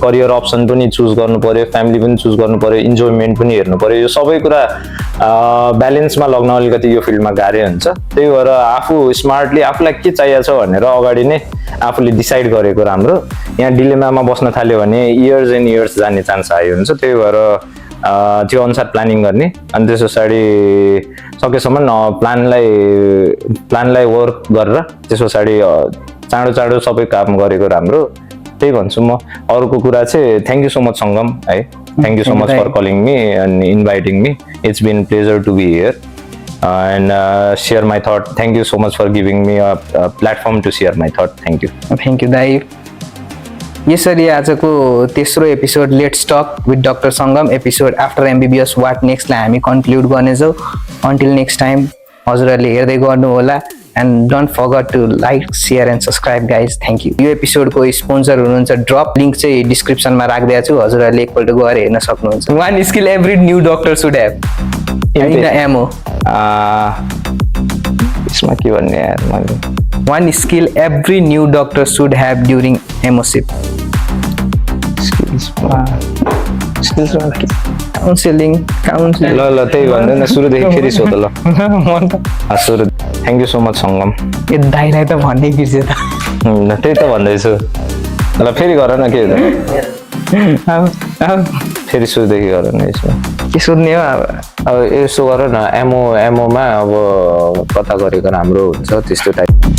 करियर अप्सन पनि चुज गर्नु पर्यो, फ्यामिली पनि चुज गर्नु पर्यो, इन्जोयमेन्ट पनि हेर्नु पर्यो, यो सबै कुरा ब्यालेन्समा लग्न अलिकति यो फिल्डमा गाह्रै हुन्छ। त्यही भएर आफू स्मार्टली आफूलाई के चाहिएको छ भनेर अगाडि नै आफूले डिसाइड गरेको राम्रो। यहाँ डिलेमामा बस्न थाल्यो भने इयर्स एन्ड इयर्स जाने चान्स आयो हुन्छ, त्यही भएर त्यो अनुसार प्लानिङ गर्ने, अनि त्यस पछाडि सकेसम्म प्लानलाई वर्क गरेर त्यस पछाडि चाँडो सबै काम गरेको राम्रो, त्यही भन्छु म। अरूको कुरा चाहिँ thank you so much Sangam है, thank you so much for calling me and inviting me, it's been pleasure to be here and share my thought. Thank you so much for giving me a platform to share my thought. Thank you. Thank you दाइ। यसरी आजको तेस्रो episode let's talk with doctor Sangam episode after MBBS what नेक्स्टलाई हामी कन्क्लुड गर्नेछौँ। अन्टिल नेक्स्ट टाइम हजुरहरूले हेर्दै गर्नु होला and don't forget to like share and subscribe guys thank you यो एपिसोडको स्पोन्सर हुनुहुन्छ ड्रप लिङ्क चाहिँ डिस्क्रिप्सनमा राखिदिएको छु हजुरहरूले एकपल्ट गएर हेर्न सक्नुहुन्छ one skill every new doctor should have in MO यसमा के भन्ने यार मैले one skill every new doctor should have during MOship स्किल्समा काउन्सिलिङ ल त्यही भन्दैन न सुरुदेखि फेरि सोध ल सुरु thank you so much Sangam ए दाइलाई त भन्नै बिर्से त त्यही त भन्दैछु ल फेरि गर न के फेरि सुरुदेखि गर न यसमा के सोध्ने हो अब यसो गर न एमओमा अब कता गरेको राम्रो हुन्छ त्यस्तो टाइप